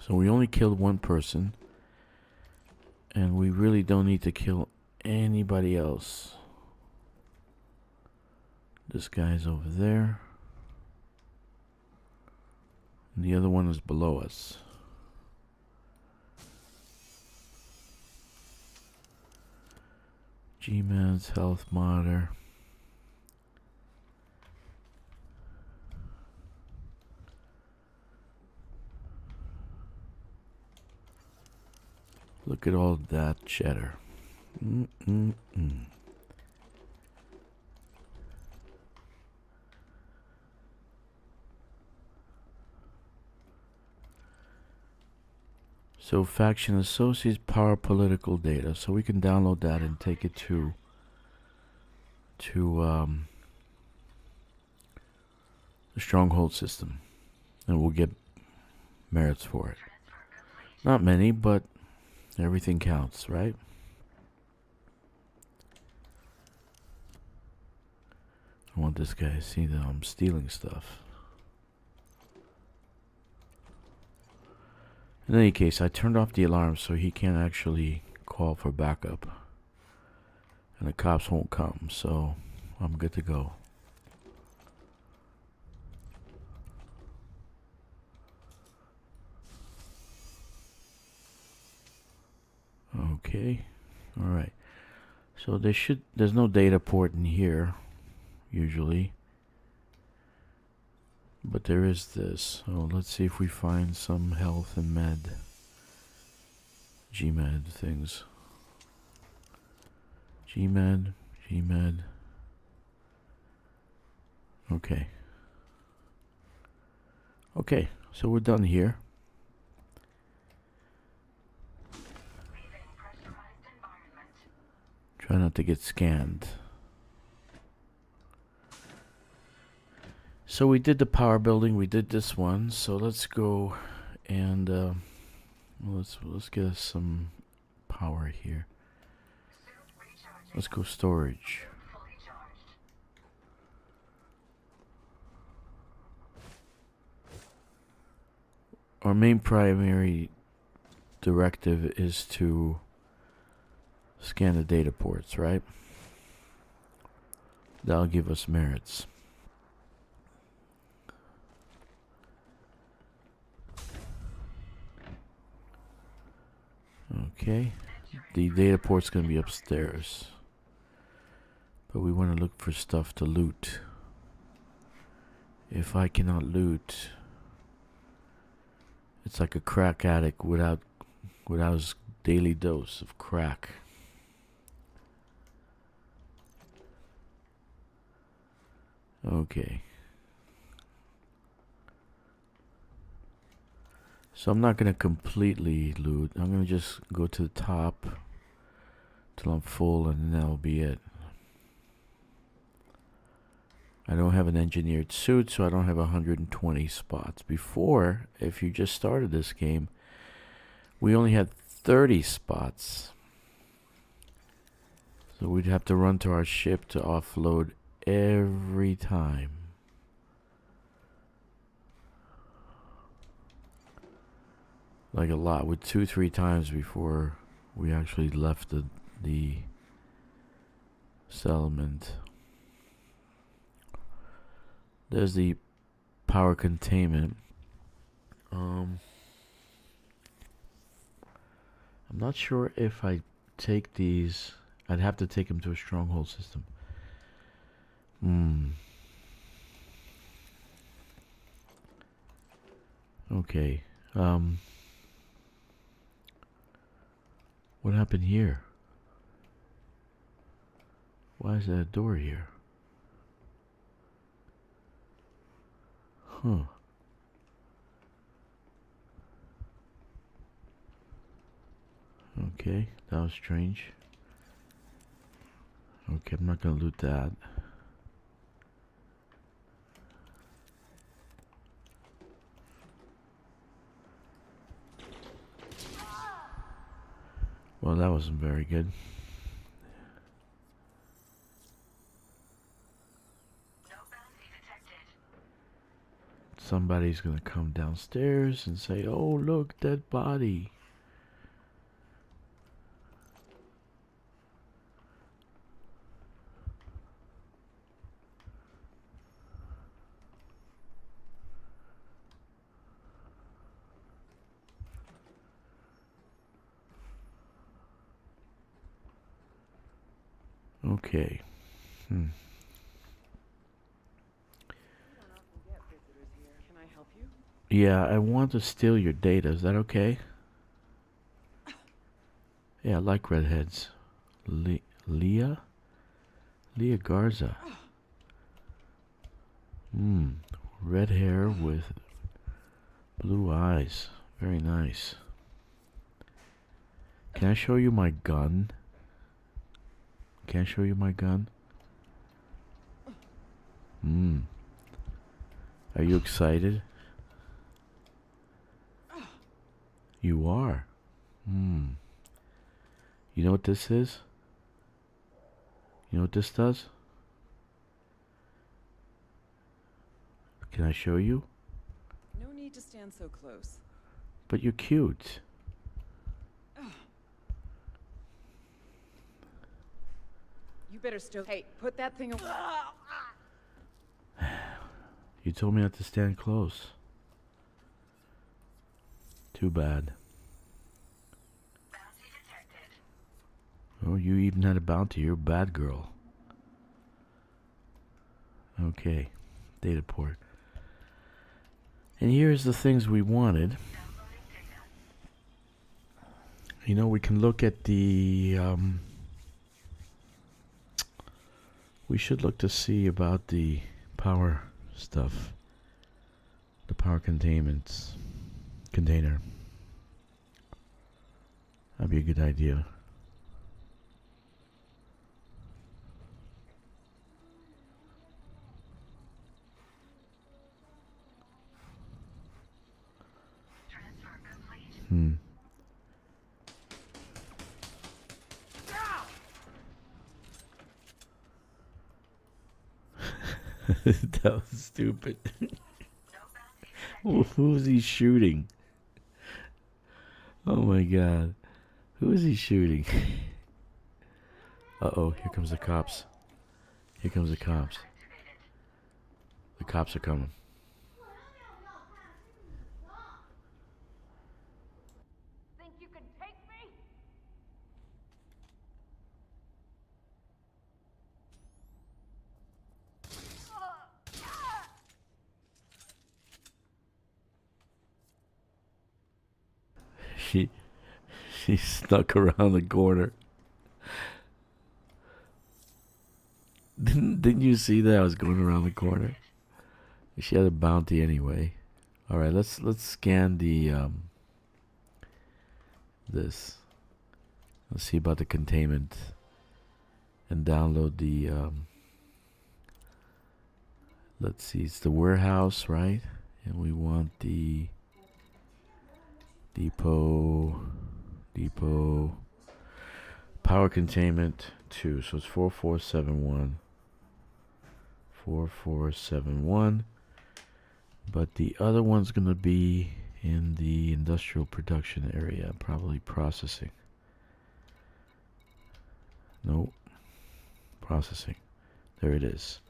So we only killed one person, and we really don't need to kill anybody else. This guy's over there, and the other one is below us. G-Man's health monitor. Look at all that cheddar. So faction associates power political data. So we can download that and take it to the stronghold system, and we'll get merits for it. Not many, but everything counts, right? I want this guy to see that I'm stealing stuff. In any case, I turned off the alarm so he can't actually call for backup. And the cops won't come, so I'm good to go. Okay. Alright. So there's no data port in here, usually. But there is this. So let's see if we find some health and med. G-med things. G-med. G-med. Okay. Okay, so we're done here. Try not to get scanned. So we did the power building, we did this one, so let's go and let's get us some power here. Let's go storage. Our main primary directive is to scan the data ports, right? That'll give us merits. Okay, the data port's gonna be upstairs, but we want to look for stuff to loot. If I cannot loot, it's like a crack addict without his daily dose of crack. Okay. So I'm not going to completely loot. I'm going to just go to the top till I'm full, and then that'll be it. I don't have an engineered suit, so I don't have 120 spots. Before, if you just started this game, we only had 30 spots. So we'd have to run to our ship to offload every time. Like a lot, with 2-3 times before we actually left the settlement. There's the power containment. I'm not sure if I take these. I'd have to take them to a stronghold system. Okay. What happened here? Why is there a door here? Huh. Okay, that was strange. Okay, I'm not gonna loot that. Well, that wasn't very good. Somebody's gonna come downstairs and say, "Oh, look, dead body." Okay. Can I help you? Yeah, I want to steal your data. Is that okay? Yeah, I like redheads. Leah Garza. Red hair with blue eyes. Very nice. Can I show you my gun? Can I show you my gun? Are you excited? You are. You know what this is? You know what this does? Can I show you? No need to stand so close. But you're cute. You better still. Hey, put that thing away. You told me not to stand close. Too bad. Bounty detected. Oh, you even had a bounty. You're a bad girl. Okay. Data port. And here's the things we wanted. You know, we can look at the... we should look to see about the power stuff. The power container. That'd be a good idea. Transfer complete. That was stupid. Who's he shooting? Oh my god. Who is he shooting? Uh-oh, here comes the cops. Here comes the cops. The cops are coming. Think you can take me? She snuck around the corner. Didn't you see that I was going around the corner? She had a bounty anyway. All right, let's scan the this. Let's see about the containment and download the let's see, it's the warehouse, right? And we want the depot power containment 2. So it's 4471. 4471. But the other one's gonna be in the industrial production area, probably processing. Nope. Processing. There it is.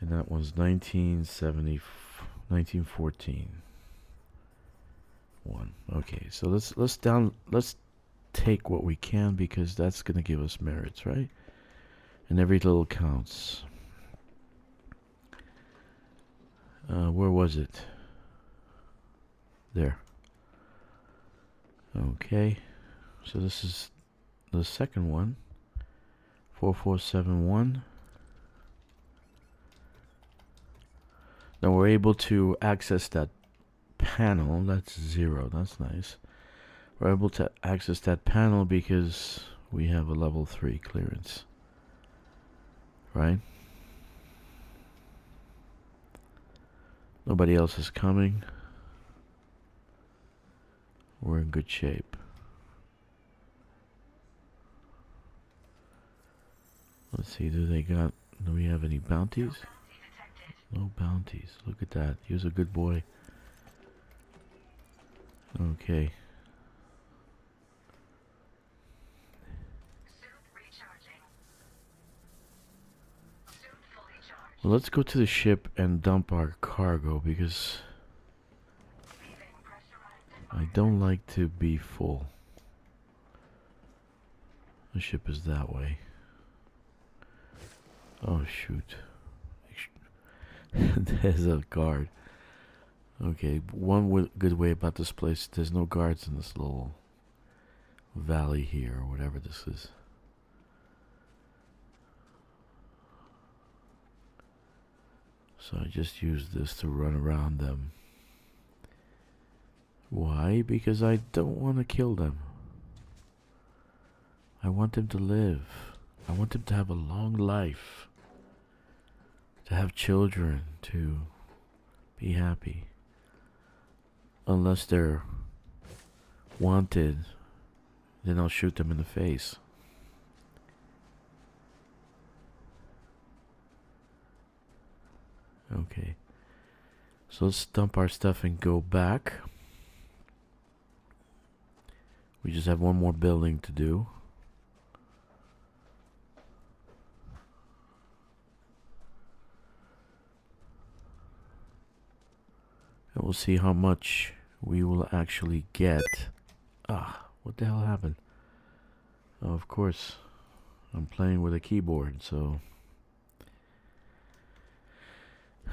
And that one's 1914. One. Okay, so let's take what we can, because that's gonna give us merits, right? And every little counts. Where was it? There. Okay. So this is the second one. 4471. Now we're able to access that panel. That's 0. That's nice. We're able to access that panel because we have a level 3 clearance. Right? Nobody else is coming. We're in good shape. Let's see, do we have any bounties? No bounties. Look at that. He was a good boy. Okay. Well, let's go to the ship and dump our cargo because I don't like to be full. The ship is that way. Oh shoot. There's a guard. Okay, one good way about this place, there's no guards in this little valley here, or whatever this is. So I just use this to run around them. Why? Because I don't want to kill them. I want them to live. I want them to have a long life. To have children, to be happy. Unless they're wanted, then I'll shoot them in the face. Okay. So let's dump our stuff and go back. We just have one more building to do. And we'll see how much we will actually get. Ah, what the hell happened? Oh, of course, I'm playing with a keyboard, so...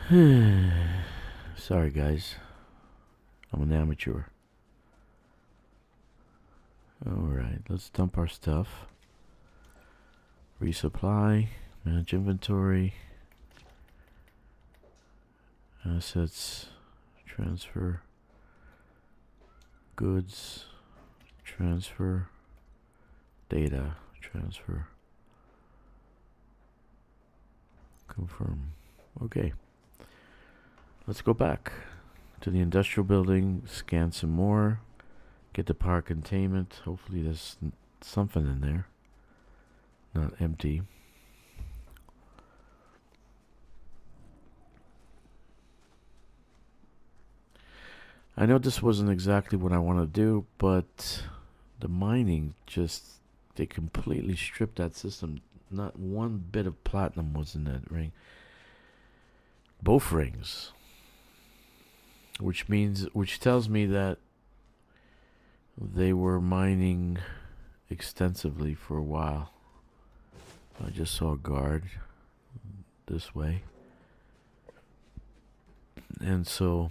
Sorry, guys. I'm an amateur. Alright, let's dump our stuff. Resupply. Manage inventory. Assets. Transfer. Goods. Transfer. Data. Transfer. Confirm. Okay. Let's go back to the industrial building, scan some more, get the power containment. Hopefully there's something in there, not empty. I know this wasn't exactly what I want to do, but the mining just, they completely stripped that system. Not one bit of platinum was in that ring. Both rings. Which tells me that they were mining extensively for a while. I just saw a guard this way. And so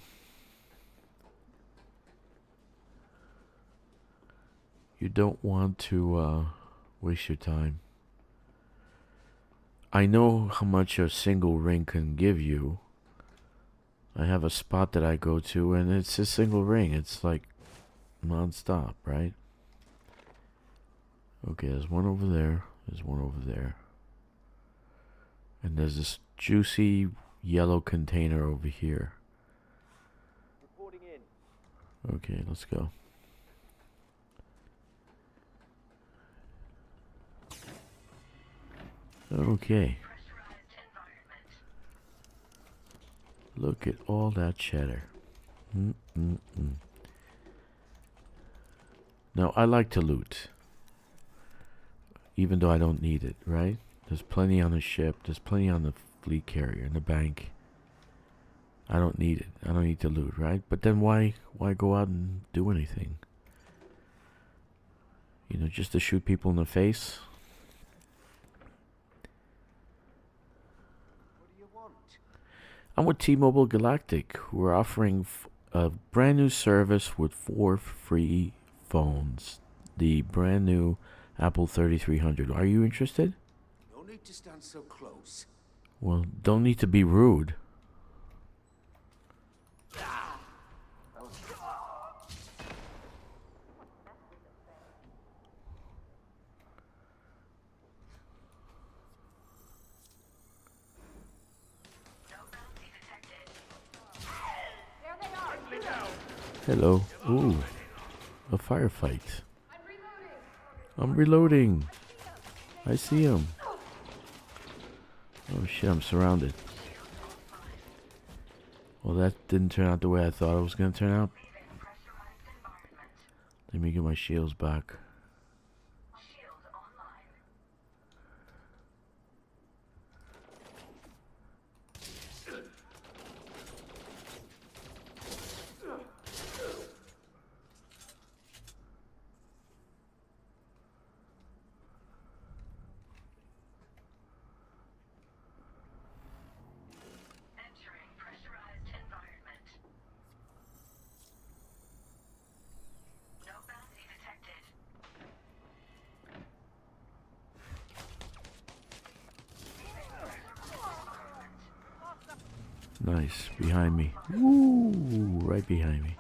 you don't want to waste your time. I know how much a single ring can give you. I have a spot that I go to and it's a single ring. It's like non-stop, right? Okay, there's one over there. There's one over there. And there's this juicy yellow container over here. Reporting in. Okay, let's go. Okay. Look at all that cheddar. Now, I like to loot. Even though I don't need it, right? There's plenty on the ship. There's plenty on the fleet carrier, in the bank. I don't need it. I don't need to loot, right? But then why go out and do anything? You know, just to shoot people in the face? I'm with T-Mobile Galactic, who are offering a brand new service with 4 free phones. the brand new Apple 3300. Are you interested? No need to stand so close. Well, don't need to be rude. Hello. Ooh, a firefight. I'm reloading. I see him. Oh shit, I'm surrounded. Well, that didn't turn out the way I thought it was gonna turn out. Let me get my shields back. Nice, behind me. Woo, right behind me.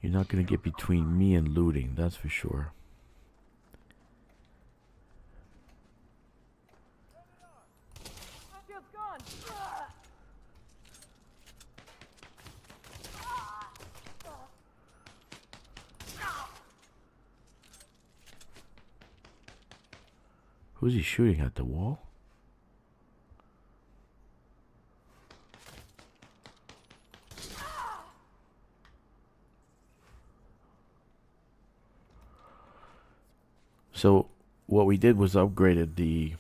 You're not gonna get between me and looting, that's for sure. Who's he shooting at, the wall? So what we did was upgraded the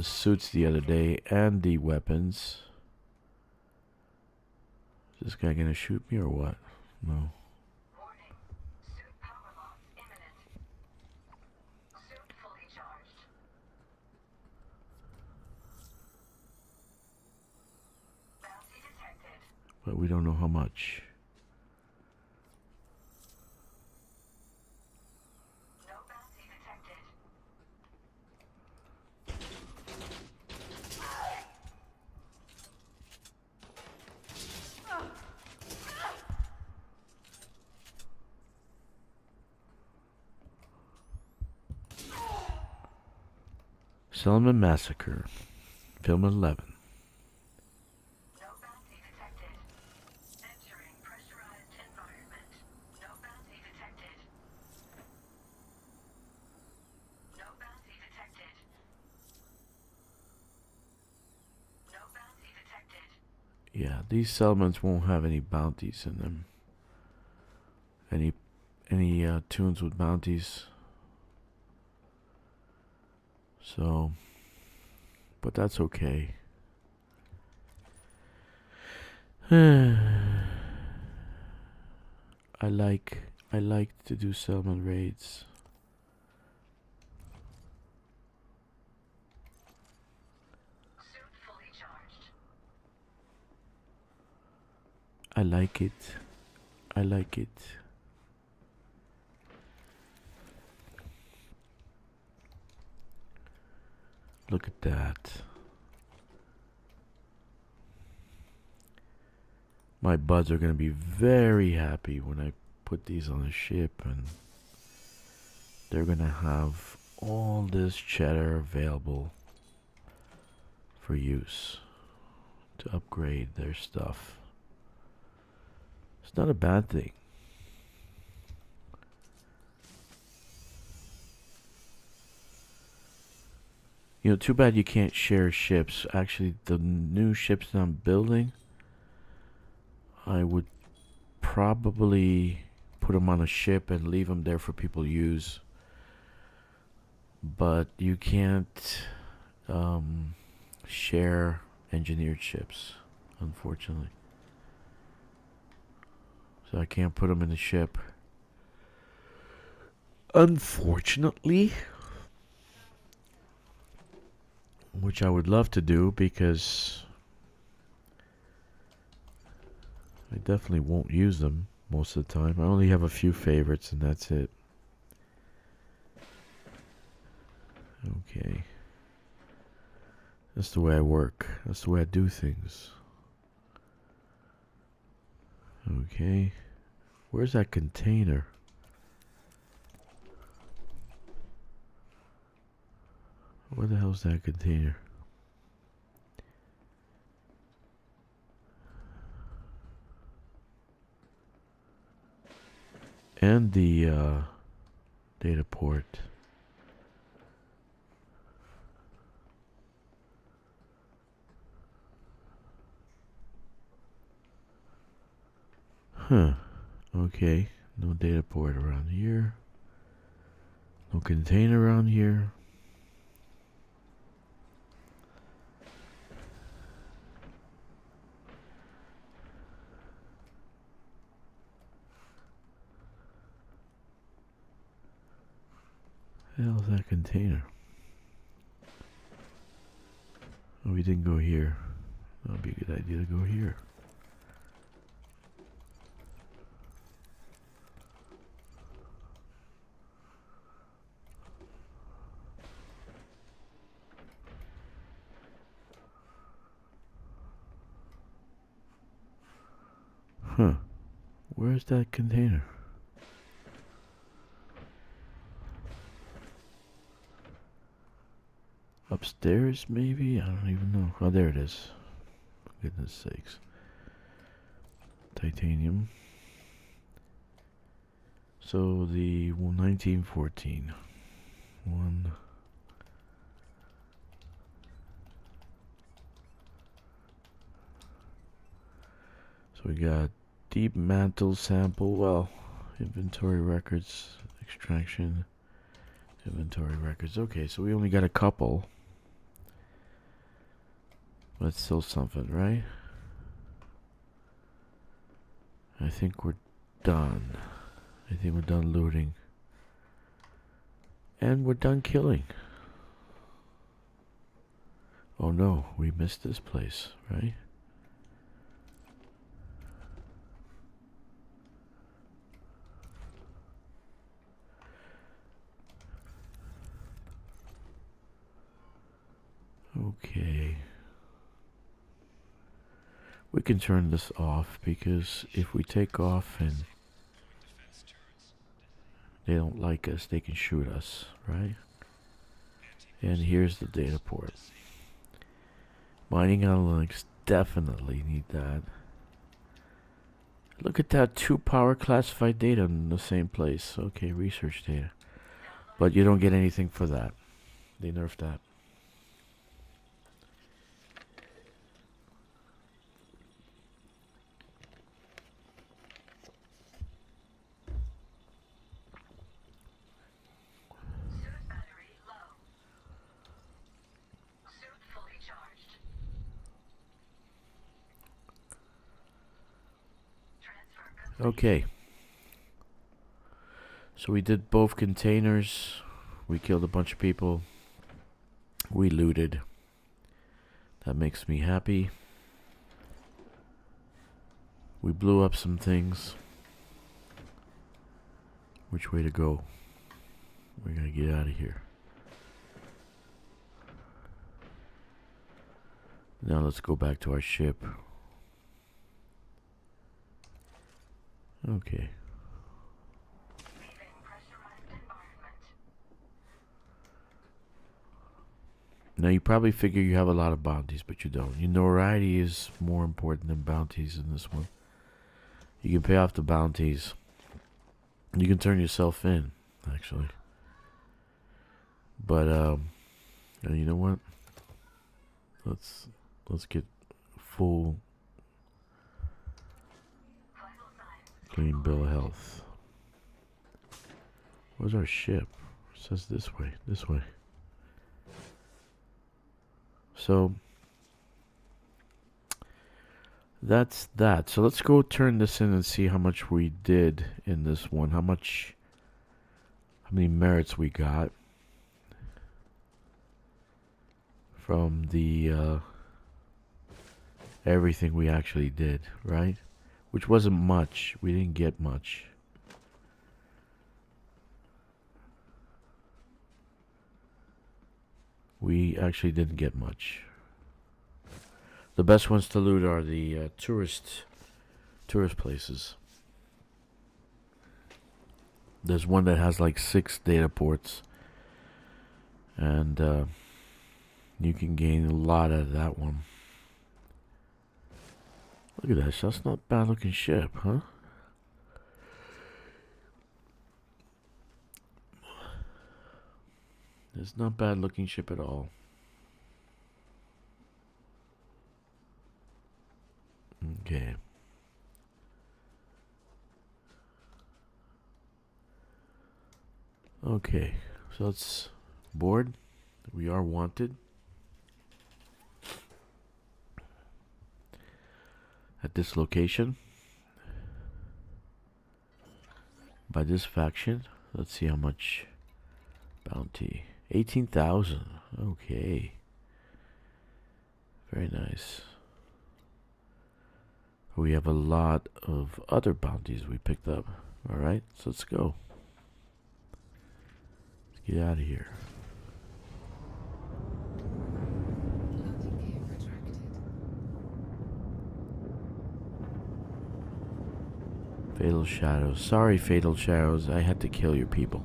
suits the other day and the weapons. Is this guy gonna shoot me or what? No. But we don't know how much. Selman Massacre, film 11. Yeah, these settlements won't have any bounties in them. Any tunes with bounties. So, but that's okay. I like to do settlement raids. I like it. I like it. Look at that. My buds are going to be very happy when I put these on the ship, and they're going to have all this cheddar available for use to upgrade their stuff. It's not a bad thing. You know, too bad you can't share ships. Actually, the new ships that I'm building, I would probably put them on a ship and leave them there for people to use. But you can't share engineered ships, unfortunately. So I can't put them in the ship. Unfortunately. Which I would love to do, because I definitely won't use them most of the time. I only have a few favorites and that's it. Okay. That's the way I work. That's the way I do things. Okay. Where's that container? Where the hell's that container? And the data port. Huh. Okay. No data port around here. No container around here. The hell is that container? Oh, we didn't go here. That would be a good idea to go here. Huh. Where's that container? Upstairs, maybe? I don't even know. Oh, there it is. For goodness sakes. Titanium. So the 1914. One. So we got deep mantle sample. Well, inventory records, extraction, inventory records. Okay, so we only got a couple. But it's still something, right? I think we're done. I think we're done looting. And we're done killing. Oh no, we missed this place, right? Okay. We can turn this off because if we take off and they don't like us, they can shoot us, right? And here's the data port. Mining analytics definitely need that. Look at that, 2 power classified data in the same place. Okay, research data. But you don't get anything for that. They nerfed that. Okay. So we did both containers. We killed a bunch of people. We looted. That makes me happy. We blew up some things. Which way to go? We're gonna get out of here. Now let's go back to our ship. Okay. Now you probably figure you have a lot of bounties, but you don't. Your notoriety is more important than bounties in this one. You can pay off the bounties. You can turn yourself in, actually. But you know what? Let's get full clean bill of health. Where's our ship? It says this way. This way. So that's that. So let's go turn this in and see how much we did in this one. How many merits we got from the everything we actually did, right? which wasn't much. We didn't get much. We actually didn't get much. The best ones to loot are the tourist places. There's one that has like 6 data ports, and you can gain a lot out of that one. Look at that. That's not a bad looking ship, huh? It's not bad looking ship at all. Okay. Okay, so it's board. We are wanted at this location by this faction. Let's see how much bounty. 18,000. Okay. Very nice. We have a lot of other bounties we picked up. Alright, so let's go. Let's get out of here. Fatal Shadows. Sorry, Fatal Shadows. I had to kill your people.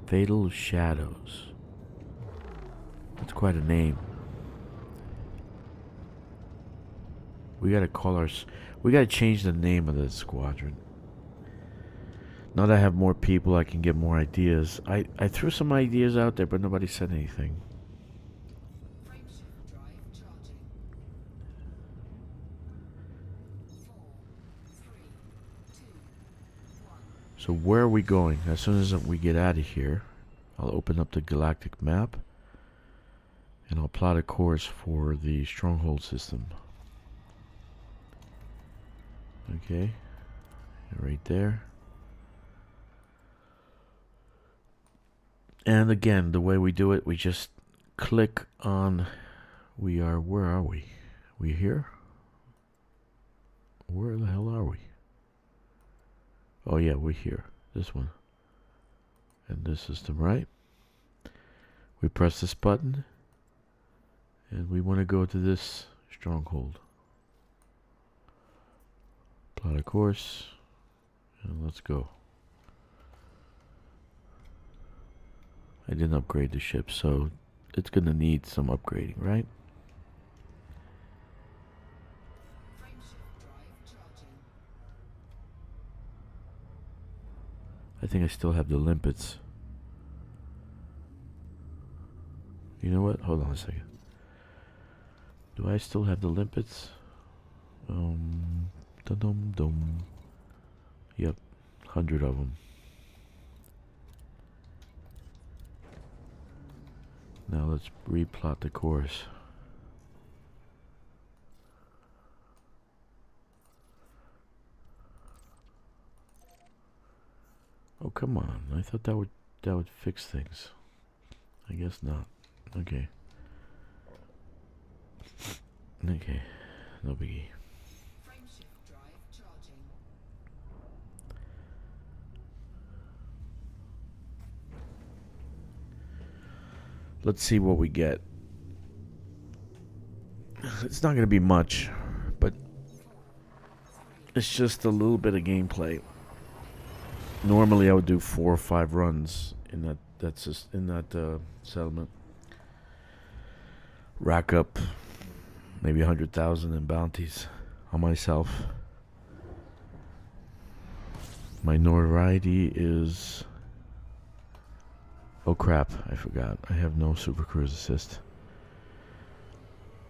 Fatal Shadows. That's quite a name. We gotta we gotta change the name of the squadron. Now that I have more people, I can get more ideas. I threw some ideas out there, but nobody said anything. So where are we going? As soon as we get out of here, I'll open up the Galactic map and I'll plot a course for the stronghold system. Okay, right there. And again, the way we do it, we just click on, where are we? We here? Where the hell are we? Oh yeah, we're here. This one. And this system, right? We press this button. And we want to go to this stronghold. Plot a course. And let's go. I didn't upgrade the ship, so it's going to need some upgrading, right? I think I still have the limpets. You know what? Hold on a second. Do I still have the limpets? Dum-dum-dum. Yep, 100 of them. Now let's replot the course. Oh, come on. I thought that would fix things. I guess not. Okay. Okay. No biggie. Let's see what we get. It's not going to be much, but it's just a little bit of gameplay. Normally I would do 4 or 5 runs in that settlement. Rack up maybe 100,000 in bounties on myself. My notoriety is... Oh crap, I forgot. I have no Super Cruise Assist.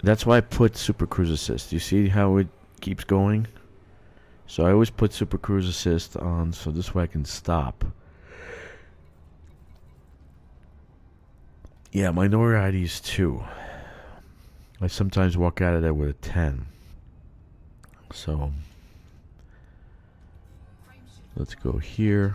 That's why I put Super Cruise Assist. You see how it keeps going? So I always put Super Cruise Assist on, so this way I can stop. Yeah, my notoriety is 2. I sometimes walk out of there with a 10. So let's go here.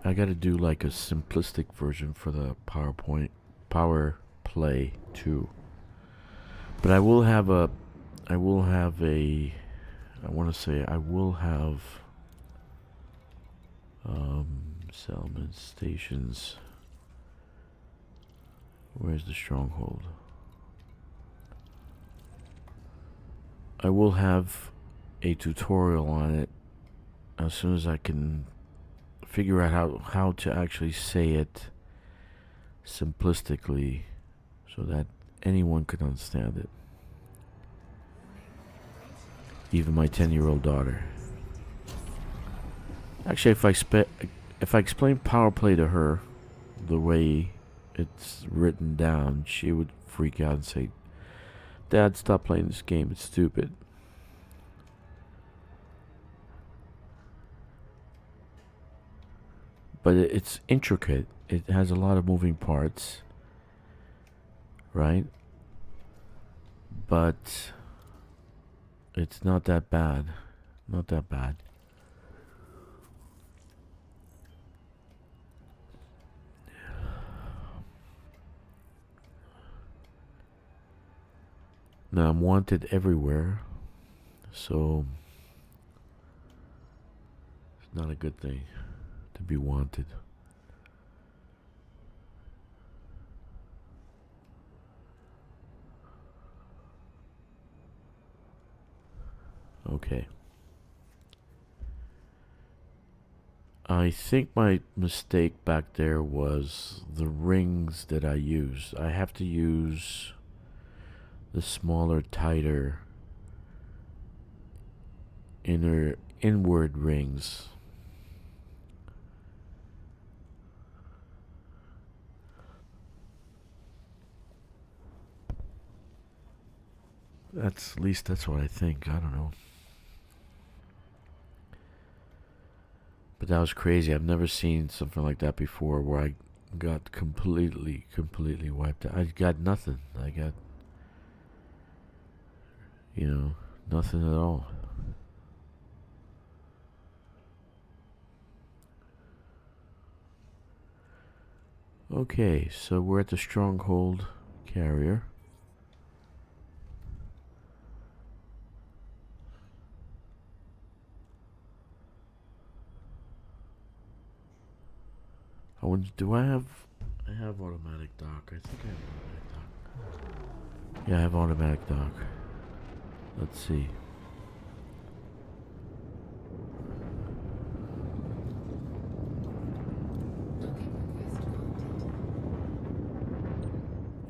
I gotta do like a simplistic version for the Powerplay 2. But I will have a I will have settlement stations. Where's the stronghold? I will have a tutorial on it as soon as I can figure out how to actually say it simplistically so that anyone could understand it. Even my 10-year-old daughter. Actually, if I explain Powerplay to her the way it's written down, she would freak out and say, "Dad, stop playing this game. It's stupid." But it's intricate. It has a lot of moving parts, right? But it's not that bad. Not that bad. Now I'm wanted everywhere, so it's not a good thing to be wanted. Okay. I think my mistake back there was the rings that I use. I have to use the smaller, tighter inward rings. At least that's what I think. I don't know. But that was crazy. I've never seen something like that before where I got completely wiped out. I got nothing. I got, nothing at all. Okay, so we're at the stronghold carrier. I wonder, I have automatic dock. I think I have automatic dock. Yeah, I have automatic dock. Let's see.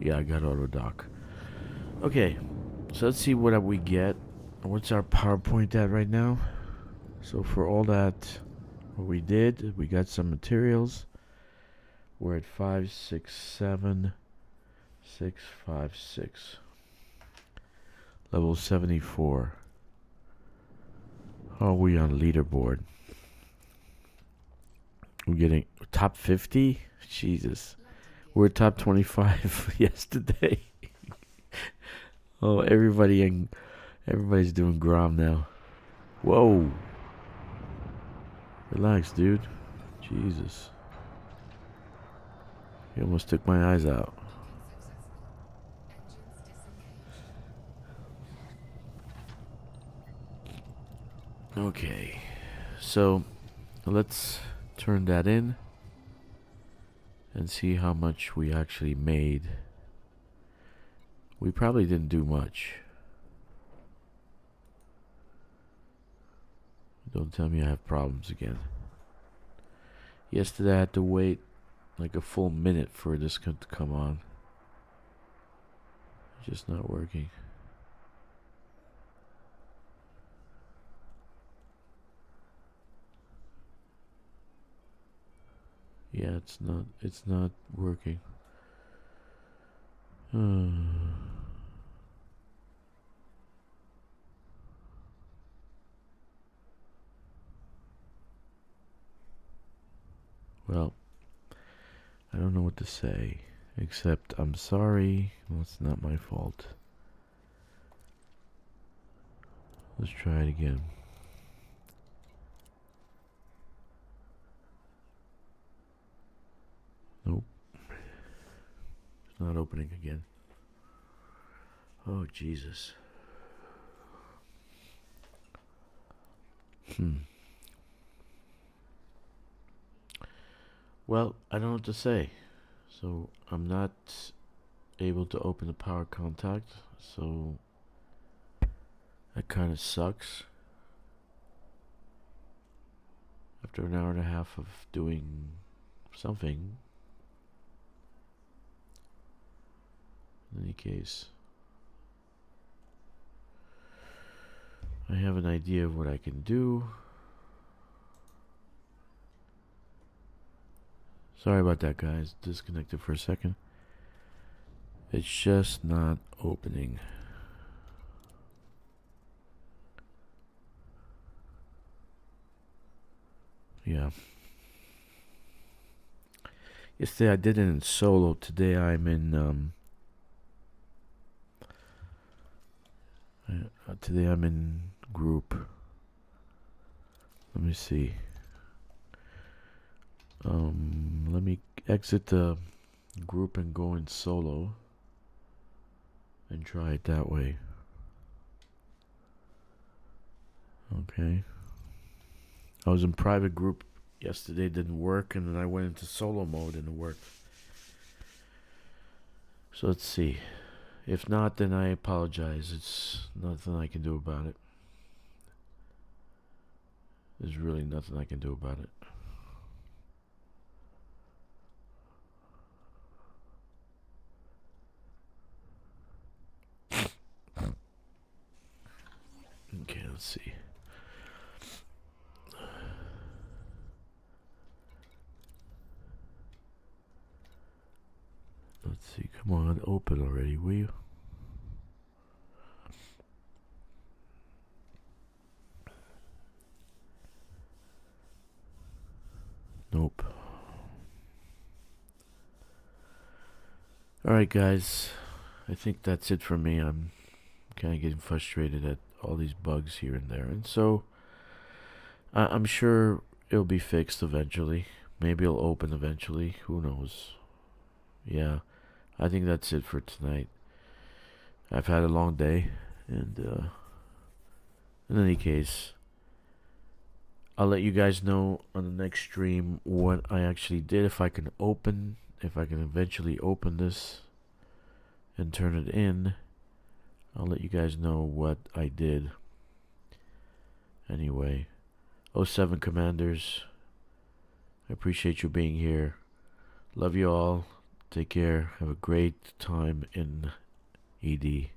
Yeah, I got auto dock. Okay, so let's see what we get. What's our PowerPoint at right now? So for all that, what we did, we got some materials. We're at 567656. Level 74. How are we on leaderboard? We're getting top 50? Jesus. We're top 25 yesterday. Oh, everybody's doing Grom now. Whoa. Relax, dude. Jesus. You almost took my eyes out. Okay. So, let's turn that in and see how much we actually made. We probably didn't do much. Don't tell me I have problems again. Yesterday I had to wait like a full minute for this to come on. Just not working. Yeah, it's not working. Well, I don't know what to say, except I'm sorry. Well, it's not my fault. Let's try it again. not opening again. Oh, Jesus. Well, I don't know what to say. So, I'm not able to open the power contact. So, that kind of sucks. After an hour and a half of doing something. In any case, I have an idea of what I can do. Sorry about that, guys. Disconnected for a second. It's just not opening. Yeah. Yesterday I did it in solo. Today I'm in today I'm in group. Let me see. Let me exit the group and go in solo and try it that way. Okay. I was in private group yesterday, didn't work, and then I went into solo mode and it worked. So let's see. If not, then I apologize. It's nothing I can do about it. There's really nothing I can do about it. Okay, let's see. Let's see. Come on, open already, will you? Nope. Alright, guys. I think that's it for me. I'm kind of getting frustrated at all these bugs here and there. And so, I'm sure it'll be fixed eventually. Maybe it'll open eventually. Who knows? Yeah. I think that's it for tonight. I've had a long day. And, in any case, I'll let you guys know on the next stream what I actually did. If I can eventually open this and turn it in, I'll let you guys know what I did. Anyway, 07 Commanders, I appreciate you being here. Love you all. Take care. Have a great time in ED.